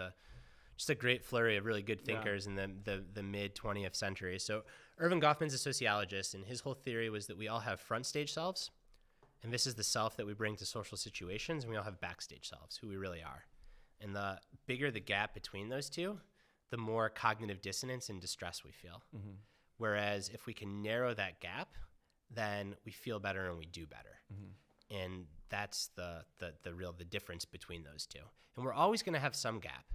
just a great flurry of really good thinkers in the mid-20th century. So Erving Goffman's a sociologist, and his whole theory was that we all have front stage selves, and this is the self that we bring to social situations, and we all have backstage selves, who we really are. And the bigger the gap between those two, the more cognitive dissonance and distress we feel. Mm-hmm. Whereas if we can narrow that gap, then we feel better and we do better. Mm-hmm. And that's the difference between those two. And we're always going to have some gap.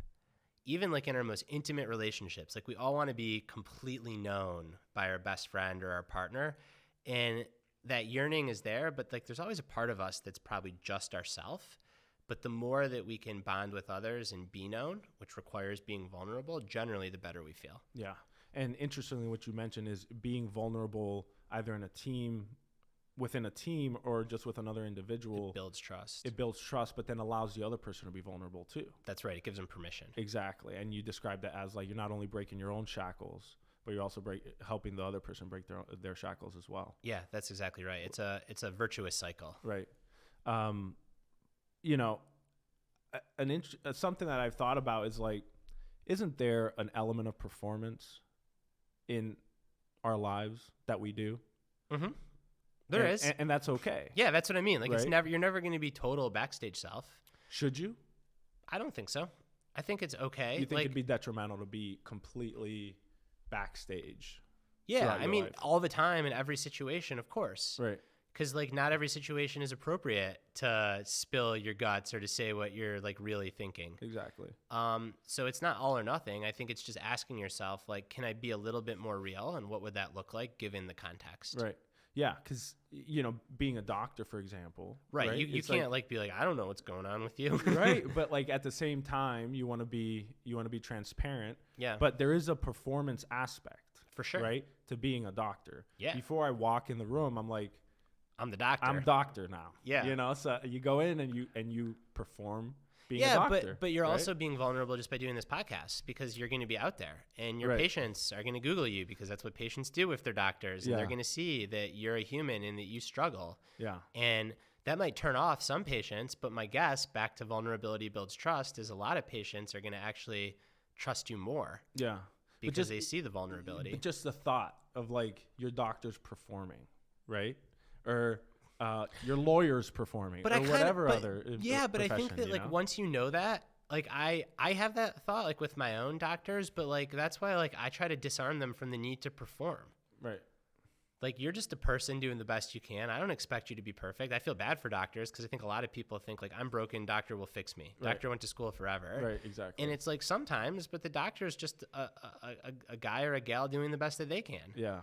Even like in our most intimate relationships, like we all want to be completely known by our best friend or our partner. And that yearning is there, but like there's always a part of us that's probably just ourself. But the more that we can bond with others and be known, which requires being vulnerable, generally the better we feel. Yeah. And interestingly, what you mentioned is being vulnerable either in a team, within a team, or just with another individual. It builds trust. It builds trust, but then allows the other person to be vulnerable too. That's right. It gives them permission. Exactly. And you described that as like you're not only breaking your own shackles, but you're also helping the other person break their shackles as well. Yeah, that's exactly right. It's a virtuous cycle. Right. You know, something that I've thought about is like, isn't there an element of performance in our lives that we do? Mm-hmm. There is. And that's okay. Yeah, that's what I mean. Like, right? You're never going to be total backstage self. Should you? I don't think so. I think it's okay. You think it'd be detrimental to be completely backstage? Yeah, I mean, all the time in every situation, of course. Right. Because like not every situation is appropriate to spill your guts or to say what you're like really thinking. Exactly. So it's not all or nothing. I think it's just asking yourself, like, can I be a little bit more real, and what would that look like given the context? Right. Yeah, because being a doctor, for example, right? You can't like be like, I don't know what's going on with you, right? But like at the same time, you want to be transparent. Yeah. But there is a performance aspect, for sure, right, to being a doctor. Yeah. Before I walk in the room, I'm like, I'm the doctor. I'm doctor now. Yeah. So you go in and you perform being a doctor. But you're right? also being vulnerable just by doing this podcast, because you're going to be out there, and your patients are going to Google you, because that's what patients do if they're doctors, and they're going to see that you're a human and that you struggle. Yeah. And that might turn off some patients, but my guess, back to vulnerability builds trust, is a lot of patients are going to actually trust you more. Yeah. Because they see the vulnerability. But just the thought of like your doctor's performing, right? Or your lawyer's performing, or whatever other. Yeah, but I think that like once you know that, like I have that thought like with my own doctors, but like that's why like I try to disarm them from the need to perform. Right. Like you're just a person doing the best you can. I don't expect you to be perfect. I feel bad for doctors because I think a lot of people think like I'm broken, doctor will fix me. Right. Doctor went to school forever. Right, exactly. And it's like sometimes, but the doctor is just a guy or a gal doing the best that they can. Yeah.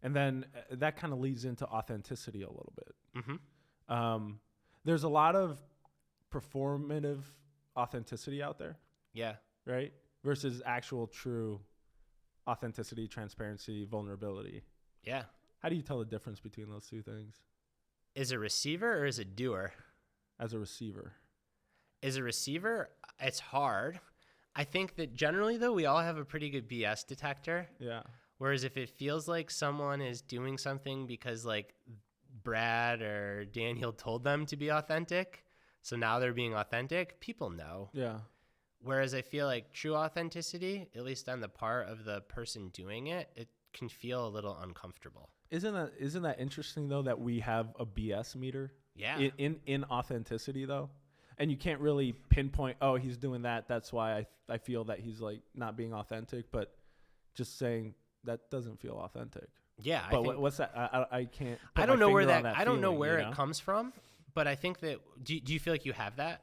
And then that kind of leads into authenticity a little bit. Mm-hmm. There's a lot of performative authenticity out there. Yeah. Right? Versus actual true authenticity, transparency, vulnerability. Yeah. How do you tell the difference between those two things? Is a receiver or is a doer? As a receiver. As a receiver, it's hard. I think that generally, though, we all have a pretty good BS detector. Yeah. Whereas if it feels like someone is doing something because like Brad or Daniel told them to be authentic, so now they're being authentic, people know. Yeah. Whereas I feel like true authenticity, at least on the part of the person doing it, it can feel a little uncomfortable. Isn't that interesting though that we have a BS meter? Yeah. In authenticity though, and you can't really pinpoint. Oh, he's doing that. That's why I feel that he's like not being authentic. But just saying that doesn't feel authentic. Yeah. But what's that? I can't. I don't know where that. I don't know where it comes from. But I think that. Do you feel like you have that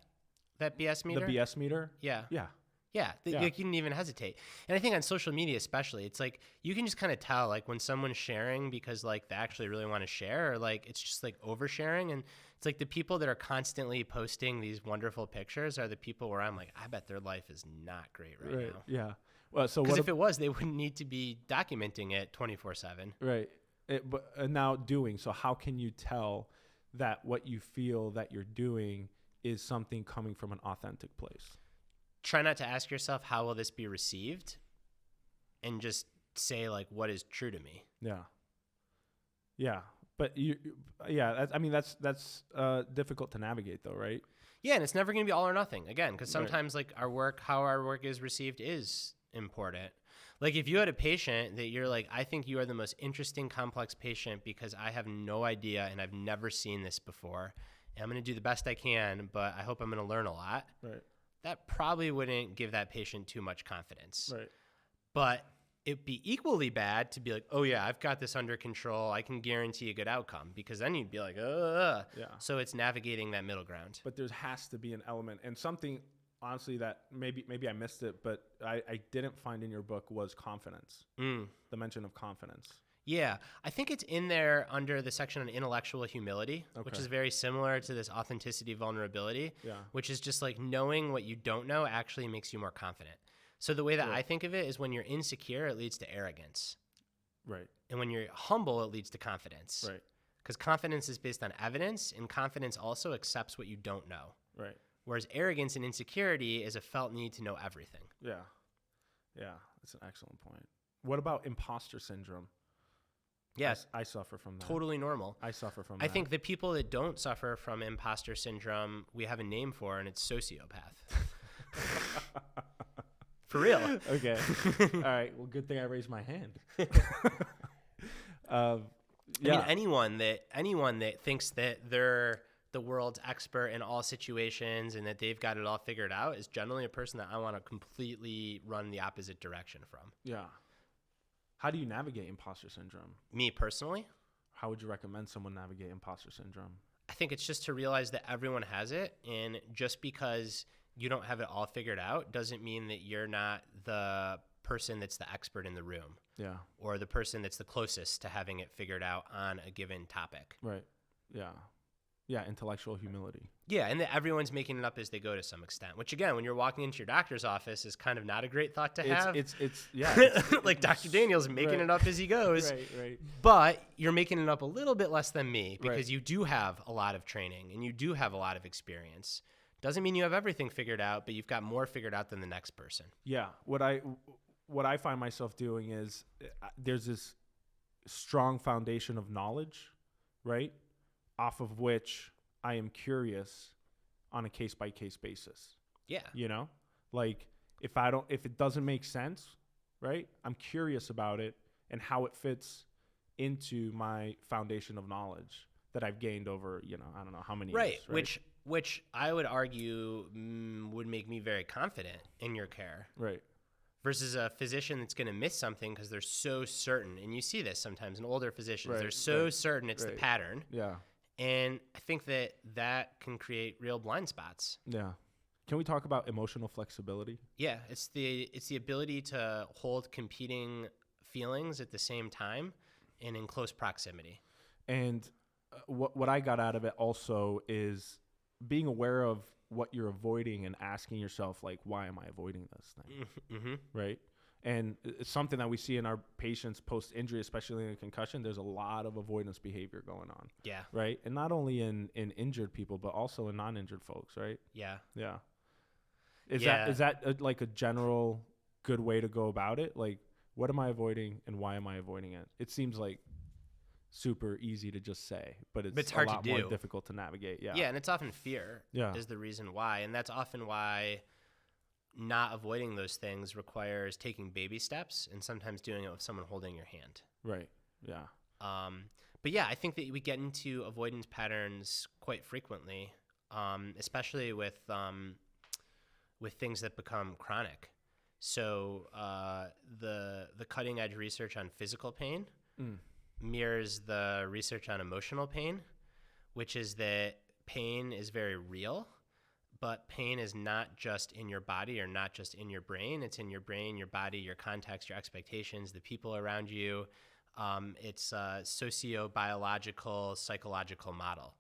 BS meter? The BS meter. Yeah. Yeah. Yeah, you didn't even hesitate. And I think on social media especially, it's like you can just kind of tell like when someone's sharing because like they actually really want to share, or like it's just like oversharing. And it's like the people that are constantly posting these wonderful pictures are the people where I'm like, I bet their life is not great right now. Yeah. Well, so because if it was, they wouldn't need to be documenting it 24/7. Right. But now doing, so how can you tell that what you feel that you're doing is something coming from an authentic place? Try not to ask yourself, how will this be received? And just say, like, what is true to me? Yeah. Yeah. But, that's difficult to navigate, though, right? Yeah, and it's never going to be all or nothing, again, because sometimes, like, how our work is received is important. Like, if you had a patient that you're like, I think you are the most interesting, complex patient because I have no idea and I've never seen this before, and I'm going to do the best I can, but I hope I'm going to learn a lot. Right. That probably wouldn't give that patient too much confidence. Right. But it'd be equally bad to be like, oh, yeah, I've got this under control. I can guarantee a good outcome, because then you'd be like, ugh. Yeah. So it's navigating that middle ground. But there has to be an element, and something, honestly, that maybe I missed it, but I didn't find in your book was confidence. The mention of confidence. Yeah, I think it's in there under the section on intellectual humility, which is very similar to this authenticity vulnerability, which is just like knowing what you don't know actually makes you more confident. So the way that I think of it is when you're insecure, it leads to arrogance. Right. And when you're humble, it leads to confidence. Right. Because confidence is based on evidence, and confidence also accepts what you don't know. Right. Whereas arrogance and insecurity is a felt need to know everything. Yeah. Yeah, that's an excellent point. What about imposter syndrome? Yes, I suffer from that. Totally normal. I suffer from that. I think the people that don't suffer from imposter syndrome, we have a name for, and it's sociopath. For real. Okay. All right. Well, good thing I raised my hand. I mean, anyone that thinks that they're the world's expert in all situations and that they've got it all figured out is generally a person that I want to completely run the opposite direction from. Yeah. How do you navigate imposter syndrome? Me personally? how would you recommend someone navigate imposter syndrome? I think it's just to realize that everyone has it, and just because you don't have it all figured out doesn't mean that you're not the person that's the expert in the room. Yeah. Or the person that's the closest to having it figured out on a given topic. Right. Yeah. Yeah, intellectual humility. Yeah, and that everyone's making it up as they go to some extent, which again, when you're walking into your doctor's office is kind of not a great thought to have. It's like Dr. Daniel's making it up as he goes. Right. But you're making it up a little bit less than me because you do have a lot of training and you do have a lot of experience. Doesn't mean you have everything figured out, but you've got more figured out than the next person. Yeah. What I find myself doing is there's this strong foundation of knowledge, right? Off of which I am curious on a case-by-case basis. Yeah. You know, like if it doesn't make sense, right? I'm curious about it and how it fits into my foundation of knowledge that I've gained over, I don't know how many years. Right. Which I would argue would make me very confident in your care. Right. Versus a physician that's going to miss something because they're so certain. And you see this sometimes in older physicians. They're so certain it's the pattern. Yeah. And I think that can create real blind spots. Yeah. Can we talk about emotional flexibility? Yeah, it's the ability to hold competing feelings at the same time and in close proximity. And what I got out of it also is being aware of what you're avoiding and asking yourself, like, why am I avoiding this thing? Mm-hmm. Right? And it's something that we see in our patients post-injury, especially in a concussion. There's a lot of avoidance behavior going on. Yeah. Right? And not only in injured people, but also in non-injured folks, right? Yeah. Yeah. Is that like a general good way to go about it? Like, what am I avoiding and why am I avoiding it? It seems like super easy to just say, but it's hard a lot to do. more difficult to navigate. Yeah. Yeah, and it's often fear is the reason why. And that's often why not avoiding those things requires taking baby steps and sometimes doing it with someone holding your hand. Right. Yeah. But yeah, I think that we get into avoidance patterns quite frequently, especially with things that become chronic. So the cutting edge research on physical pain mirrors the research on emotional pain, which is that pain is very real. But pain is not just in your body or not just in your brain. It's in your brain, your body, your context, your expectations, the people around you. It's a socio-biological, psychological model.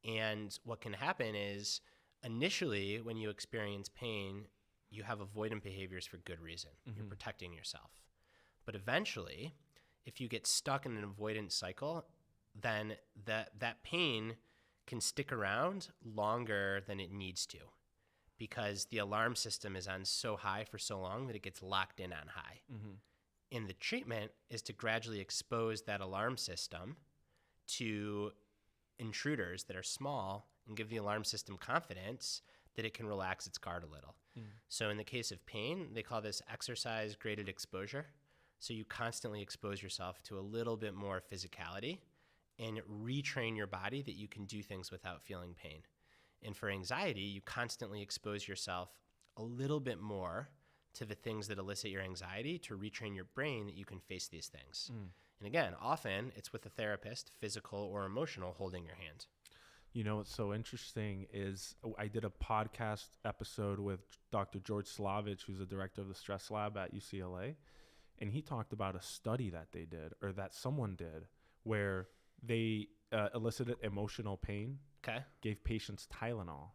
And what can happen is initially when you experience pain, you have avoidant behaviors for good reason. Mm-hmm. You're protecting yourself. But eventually, if you get stuck in an avoidance cycle, then that pain can stick around longer than it needs to because the alarm system is on so high for so long that it gets locked in on high. Mm-hmm. And the treatment is to gradually expose that alarm system to intruders that are small and give the alarm system confidence that it can relax its guard a little. Mm. So in the case of pain, they call this exercise graded exposure. So you constantly expose yourself to a little bit more physicality and retrain your body that you can do things without feeling pain. And for anxiety, you constantly expose yourself a little bit more to the things that elicit your anxiety to retrain your brain that you can face these things. Mm. And again, often it's with a therapist, physical or emotional, holding your hand. You know, what's so interesting is I did a podcast episode with Dr. George Slavich, who's the director of the stress lab at UCLA. And he talked about a study that they did or that someone did where they elicited emotional pain, gave patients Tylenol,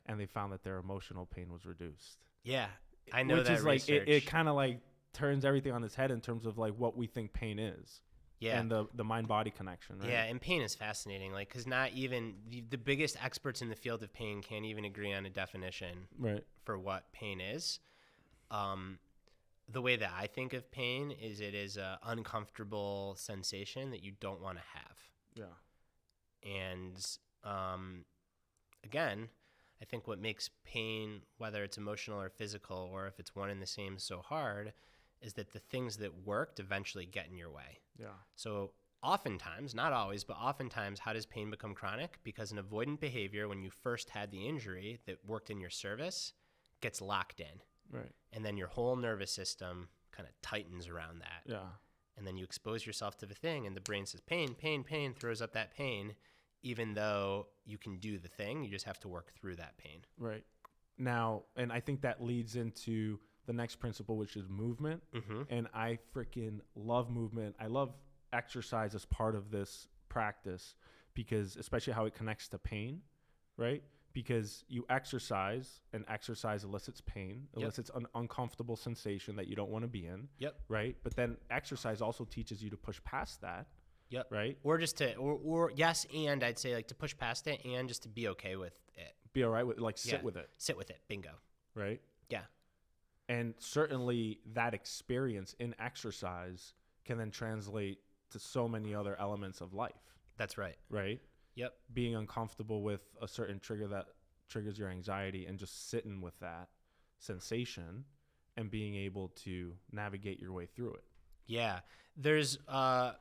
and they found that their emotional pain was reduced. Yeah, I know. Which is like it kind of like turns everything on its head in terms of like what we think pain is. Yeah, and the mind-body connection. Right? Yeah, and pain is fascinating, like because not even the biggest experts in the field of pain can't even agree on a definition for what pain is. The way that I think of pain is it is an uncomfortable sensation that you don't want to have. Yeah. And again, I think what makes pain, whether it's emotional or physical, or if it's one and the same, so hard, is that the things that worked eventually get in your way. Yeah. So oftentimes, not always, but oftentimes, how does pain become chronic? Because an avoidant behavior, when you first had the injury that worked in your service, gets locked in. Right. And then your whole nervous system kind of tightens around that. Yeah. And then you expose yourself to the thing, and the brain says, pain, pain, pain, throws up that pain, even though you can do the thing. You just have to work through that pain. Right. Now, and I think that leads into the next principle, which is movement. Mm-hmm. And I freaking love movement. I love exercise as part of this practice, because especially how it connects to pain, right? Because you exercise, and exercise elicits pain, elicits an uncomfortable sensation that you don't want to be in. Yep. Right. But then exercise also teaches you to push past that. Yep. Right. Or just to, or yes, and I'd say like to push past it and just to be okay with it. Be all right with, like, sit with it. Sit with it. Bingo. Right. Yeah. And certainly that experience in exercise can then translate to so many other elements of life. That's right. Right. Yep. Being uncomfortable with a certain trigger that triggers your anxiety, and just sitting with that sensation and being able to navigate your way through it. Yeah. There's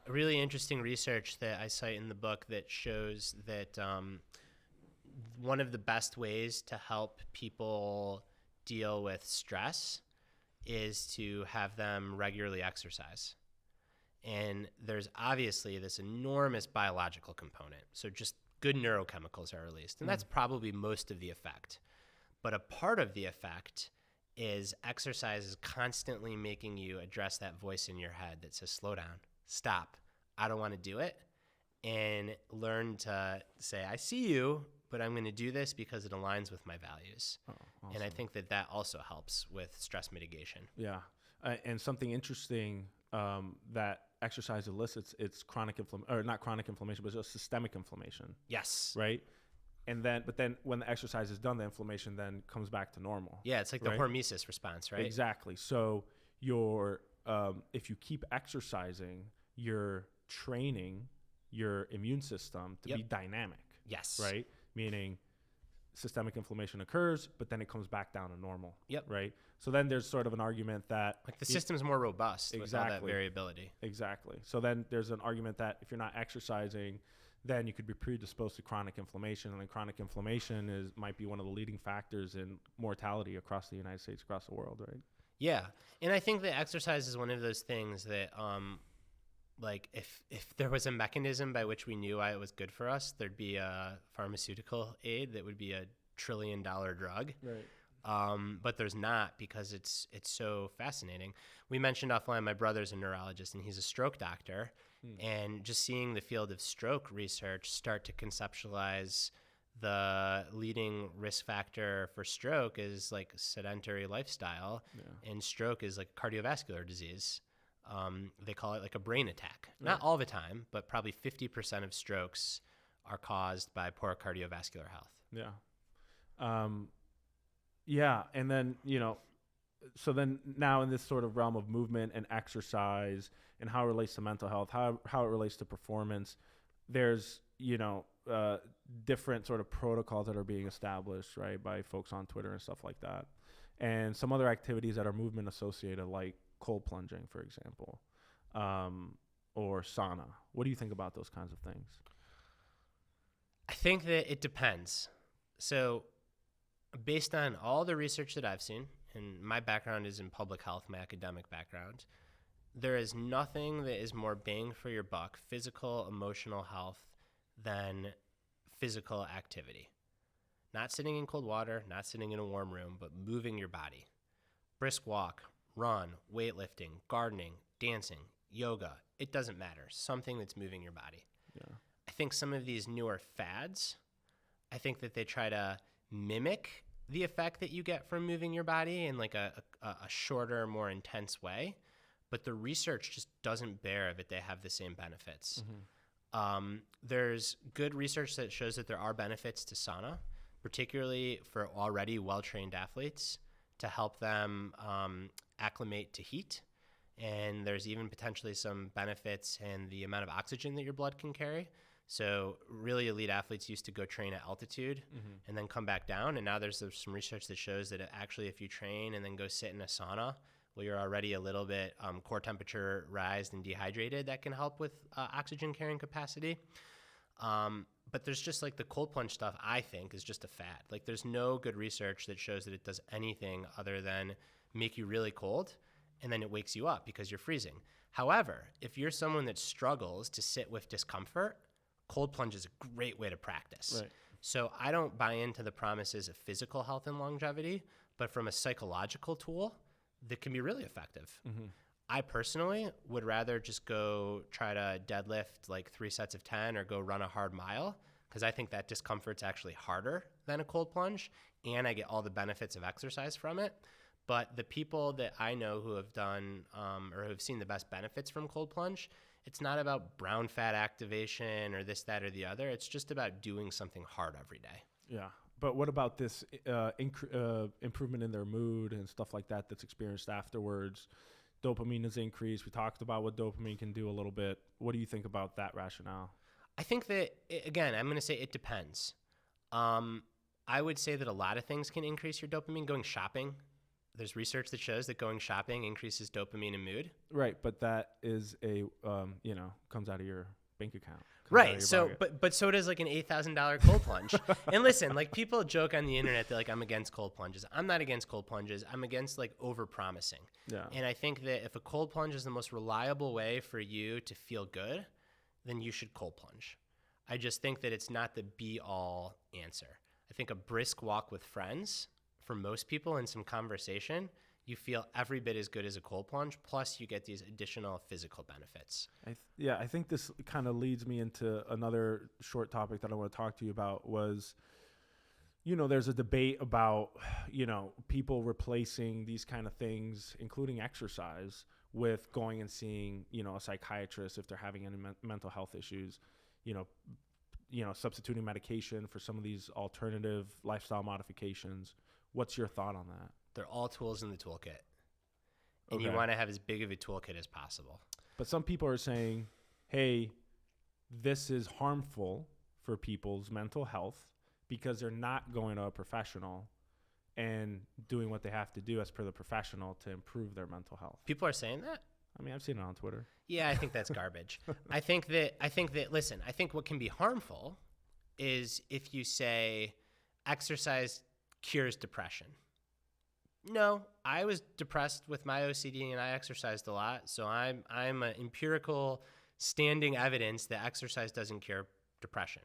really interesting research that I cite in the book that shows that one of the best ways to help people deal with stress is to have them regularly exercise. And there's obviously this enormous biological component. So just good neurochemicals are released. And that's probably most of the effect. But a part of the effect is exercise is constantly making you address that voice in your head that says, slow down, stop, I don't want to do it. And learn to say, I see you, but I'm going to do this because it aligns with my values. Oh, awesome. And I think that that also helps with stress mitigation. Yeah. And something interesting that exercise elicits, it's chronic inflammation, or not chronic inflammation, but just systemic inflammation. Yes. Right. And then, but then when the exercise is done, the inflammation then comes back to normal. Yeah. It's like the hormesis response, right? Exactly. So if you keep exercising, you're training your immune system to be dynamic. Yes. Right. Meaning systemic inflammation occurs, but then it comes back down to normal. Yep. Right. So then there's sort of an argument that like the system's more robust with all that variability. Exactly. So then there's an argument that if you're not exercising, then you could be predisposed to chronic inflammation, and then chronic inflammation might be one of the leading factors in mortality across the United States, across the world, right? Yeah. And I think that exercise is one of those things that like if there was a mechanism by which we knew why it was good for us, there'd be a pharmaceutical aid that would be $1 trillion drug. Right. But there's not, because it's so fascinating. We mentioned offline, my brother's a neurologist and he's a stroke doctor. And just seeing the field of stroke research start to conceptualize the leading risk factor for stroke is like sedentary lifestyle, and stroke is like cardiovascular disease. They call it like a brain attack. Right. Not all the time, but probably 50% of strokes are caused by poor cardiovascular health. Yeah. Yeah. And then, so then now in this sort of realm of movement and exercise and how it relates to mental health, how it relates to performance, there's, different sort of protocols that are being established, right, by folks on Twitter and stuff like that. And some other activities that are movement associated, like cold plunging, for example, or sauna. What do you think about those kinds of things? I think that it depends. So based on all the research that I've seen, and my background is in public health, my academic background, there is nothing that is more bang for your buck, physical, emotional health, than physical activity. Not sitting in cold water, not sitting in a warm room, but moving your body. Brisk walk, run, weightlifting, gardening, dancing, yoga. It doesn't matter. Something that's moving your body. Yeah. I think some of these newer fads, I think that they try to mimic the effect that you get from moving your body in like a shorter, more intense way. But the research just doesn't bear that they have the same benefits. Mm-hmm. There's good research that shows that there are benefits to sauna, particularly for already well-trained athletes, to help them acclimate to heat. And there's even potentially some benefits in the amount of oxygen that your blood can carry. So really elite athletes used to go train at altitude and then come back down. And now there's some research that shows that actually if you train and then go sit in a sauna, well, you're already a little bit core temperature rised and dehydrated. That can help with oxygen carrying capacity. But there's just like the cold plunge stuff, I think, is just a fad. Like there's no good research that shows that it does anything other than make you really cold and then it wakes you up because you're freezing. However, if you're someone that struggles to sit with discomfort, cold plunge is a great way to practice. Right. So I don't buy into the promises of physical health and longevity, but from a psychological tool that can be really effective. Mm-hmm. I personally would rather just go try to deadlift like 3 sets of 10 or go run a hard mile, because I think that discomfort's actually harder than a cold plunge, and I get all the benefits of exercise from it. But the people that I know who have done or who have seen the best benefits from cold plunge, it's not about brown fat activation or this, that, or the other. It's just about doing something hard every day. Yeah. But what about this improvement in their mood and stuff like that that's experienced afterwards? Dopamine is increased. We talked about what dopamine can do a little bit. What do you think about that rationale? I think that, again, I'm going to say it depends. I would say that a lot of things can increase your dopamine. Going shopping, there's research that shows that going shopping increases dopamine and mood. Right, but that is comes out of your bank account. Right. So, but so does like an $8,000 cold plunge. And listen, like people joke on the internet that like I'm against cold plunges. I'm not against cold plunges. I'm against like over promising. Yeah. And I think that if a cold plunge is the most reliable way for you to feel good, then you should cold plunge. I just think that it's not the be all answer. I think a brisk walk with friends, for most people in some conversation, you feel every bit as good as a cold plunge, plus you get these additional physical benefits. I think this kind of leads me into another short topic that I want to talk to you about was, there's a debate about, people replacing these kind of things, including exercise, with going and seeing, a psychiatrist if they're having any mental health issues, substituting medication for some of these alternative lifestyle modifications. What's your thought on that? They're all tools in the toolkit. And Okay. you want to have as big of a toolkit as possible. But some people are saying, hey, this is harmful for people's mental health because they're not going to a professional and doing what they have to do as per the professional to improve their mental health. People are saying that? I mean, I've seen it on Twitter. Yeah, I think that's garbage. I think what can be harmful is if you say exercise cures depression. No, I was depressed with my OCD and I exercised a lot. So I'm an empirical standing evidence that exercise doesn't cure depression.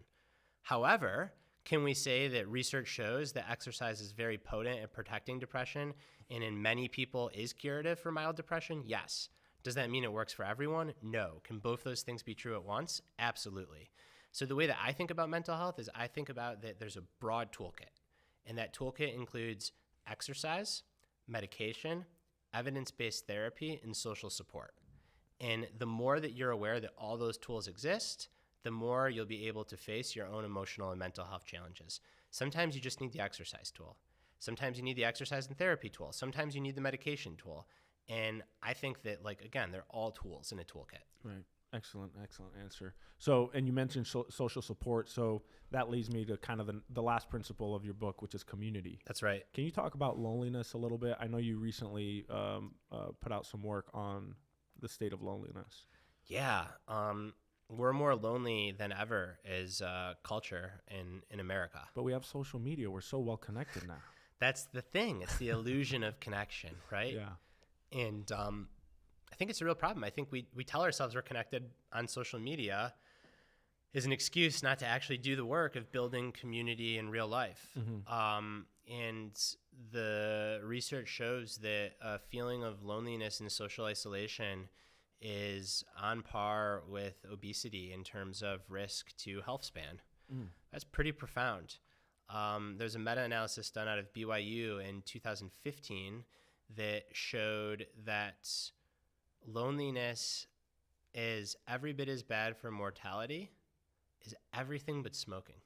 However, can we say that research shows that exercise is very potent at protecting depression and in many people is curative for mild depression? Yes. Does that mean it works for everyone? No. Can both those things be true at once? Absolutely. So the way that I think about mental health is I think about that there's a broad toolkit, and that toolkit includes exercise, medication, evidence-based therapy, and social support. And the more that you're aware that all those tools exist, the more you'll be able to face your own emotional and mental health challenges. Sometimes you just need the exercise tool. Sometimes you need the exercise and therapy tool. Sometimes you need the medication tool. And I think that, again, they're all tools in a toolkit. Right. Excellent answer. So, and you mentioned social support. So that leads me to kind of the last principle of your book, which is community. That's right. Can you talk about loneliness a little bit? I know you recently put out some work on the state of loneliness. Yeah. We're more lonely than ever as a culture in America. But we have social media. We're so well connected now. That's the thing. It's the illusion of connection, right? Yeah. And I think it's a real problem. I think we tell ourselves we're connected on social media is an excuse not to actually do the work of building community in real life. Mm-hmm. And the research shows that a feeling of loneliness and social isolation is on par with obesity in terms of risk to health span. Mm. That's pretty profound. There's a meta-analysis done out of BYU in 2015 that showed that loneliness is every bit as bad for mortality as everything but smoking.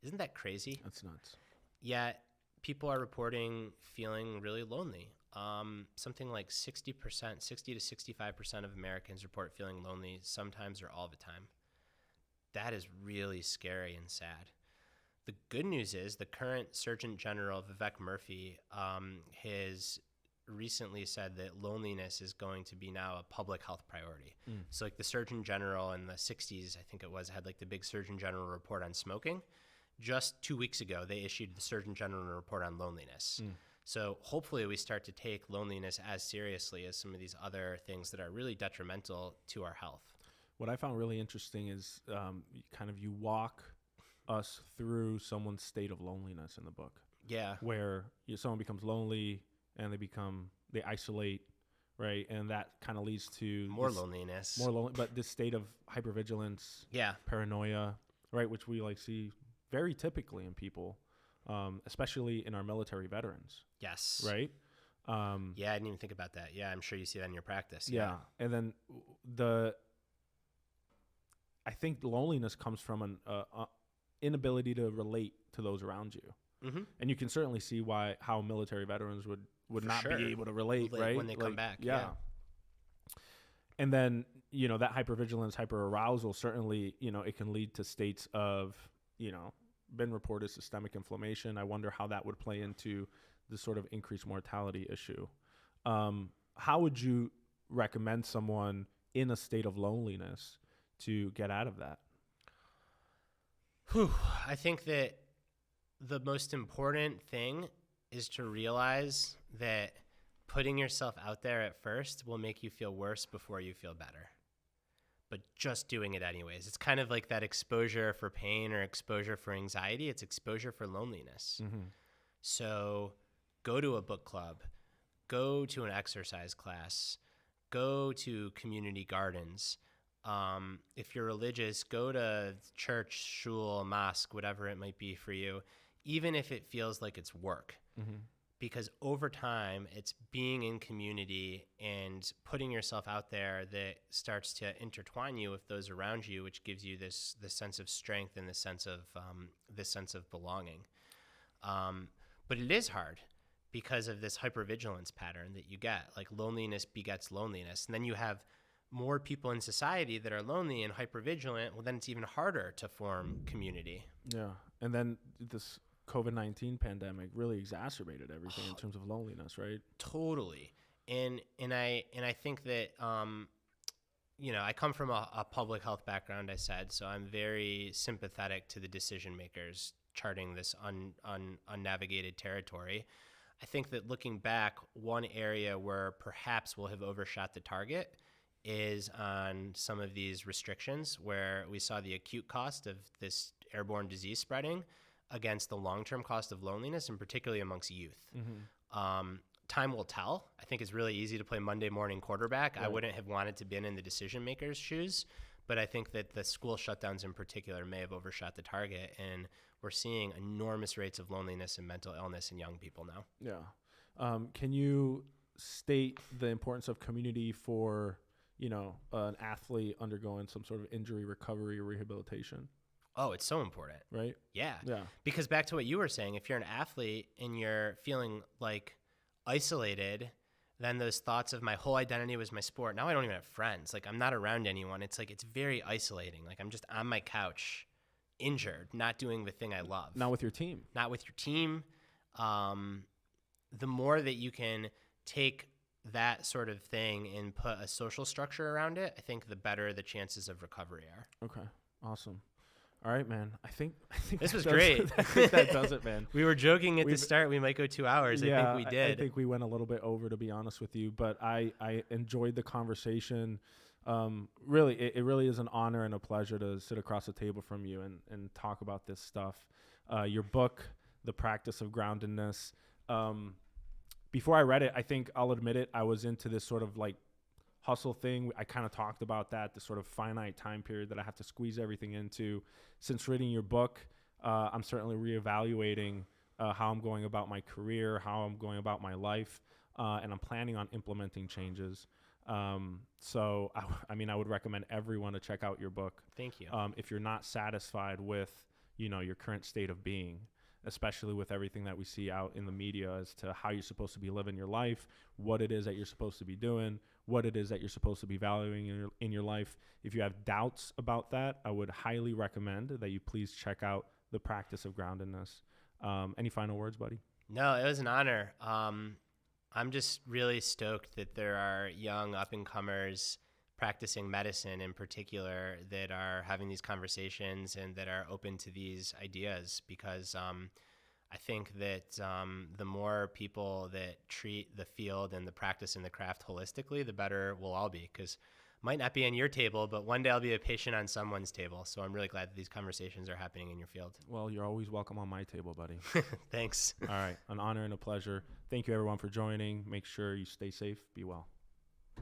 Isn't that crazy? That's nuts. Yet people are reporting feeling really lonely. Something like 60% to 65% of Americans report feeling lonely sometimes or all the time. That is really scary and sad. The good news is the current Surgeon General, Vivek Murthy, has recently said that loneliness is going to be now a public health priority. Mm. So the Surgeon General in the 60s, I think it was, had the big Surgeon General report on smoking. Just 2 weeks ago, they issued the Surgeon General report on loneliness. Mm. So hopefully we start to take loneliness as seriously as some of these other things that are really detrimental to our health. What I found really interesting is you walk us through someone's state of loneliness in the book. Yeah. Where someone becomes lonely and they isolate, right? And that kind of leads to more loneliness. But this state of hypervigilance, yeah, paranoia, right? Which we see very typically in people, especially in our military veterans. Yes. Right? Yeah, I didn't even think about that. Yeah, I'm sure you see that in your practice. Yeah. And then I think loneliness comes from an inability to relate to those around you. Mm-hmm. And you can certainly see how military veterans would not be able to relate, right? When they come back. Yeah. And then, that hypervigilance, hyperarousal, certainly, it can lead to states of, been reported systemic inflammation. I wonder how that would play into the sort of increased mortality issue. How would you recommend someone in a state of loneliness to get out of that? I think that the most important thing is to realize that putting yourself out there at first will make you feel worse before you feel better. But just doing it anyways. It's kind of like that exposure for pain or exposure for anxiety. It's exposure for loneliness. Mm-hmm. So go to a book club, go to an exercise class, go to community gardens. If you're religious, go to church, shul, mosque, whatever it might be for you, even if it feels like it's work. Mm-hmm. Because over time, it's being in community and putting yourself out there that starts to intertwine you with those around you, which gives you this sense of strength and this sense of belonging. But it is hard because of this hypervigilance pattern that you get. Like loneliness begets loneliness, and then you have more people in society that are lonely and hypervigilant. Well, then it's even harder to form community. Yeah, and then this COVID-19 pandemic really exacerbated everything in terms of loneliness, right? Totally. And I think that, I come from a public health background, I said, so I'm very sympathetic to the decision makers charting this unnavigated territory. I think that looking back, one area where perhaps we'll have overshot the target is on some of these restrictions where we saw the acute cost of this airborne disease spreading against the long-term cost of loneliness, and particularly amongst youth. Mm-hmm. Time will tell. I think it's really easy to play Monday morning quarterback. Right. I wouldn't have wanted to been in the decision makers' shoes, but I think that the school shutdowns in particular may have overshot the target, and we're seeing enormous rates of loneliness and mental illness in young people now. Yeah. Can you state the importance of community for, an athlete undergoing some sort of injury recovery or rehabilitation? Oh, it's so important. Right? Yeah. Yeah. Because back to what you were saying, if you're an athlete and you're feeling like isolated, then those thoughts of my whole identity was my sport. Now I don't even have friends. Like I'm not around anyone. It's like, it's very isolating. Like I'm just on my couch, injured, not doing the thing I love. Not with your team. Not with your team. The more that you can take that sort of thing and put a social structure around it, I think the better the chances of recovery are. Okay. Awesome. All right, man. I think this was great. I think that does it, man. We were joking at the start we might go 2 hours. Yeah, I think we did. I think we went a little bit over, to be honest with you, but I enjoyed the conversation. Really, it really is an honor and a pleasure to sit across the table from you and talk about this stuff. Your book, The Practice of Groundedness. Before I read it, I think I'll admit it, I was into this sort of like hustle thing. I kind of talked about that, the sort of finite time period that I have to squeeze everything into. Since reading your book, I'm certainly reevaluating how I'm going about my career, how I'm going about my life, and I'm planning on implementing changes. So, I would recommend everyone to check out your book. Thank you. If you're not satisfied with, your current state of being, especially with everything that we see out in the media as to how you're supposed to be living your life, what it is that you're supposed to be doing, what it is that you're supposed to be valuing in your life. If you have doubts about that, I would highly recommend that you please check out The Practice of Groundedness. Any final words, buddy? No, it was an honor. I'm just really stoked that there are young up-and-comers practicing medicine in particular that are having these conversations and that are open to these ideas, because I think that the more people that treat the field and the practice and the craft holistically, the better we'll all be, because might not be on your table, but one day I'll be a patient on someone's table. So I'm really glad that these conversations are happening in your field. Well, you're always welcome on my table, buddy. Thanks. All right. An honor and a pleasure. Thank you, everyone, for joining. Make sure you stay safe. Be well.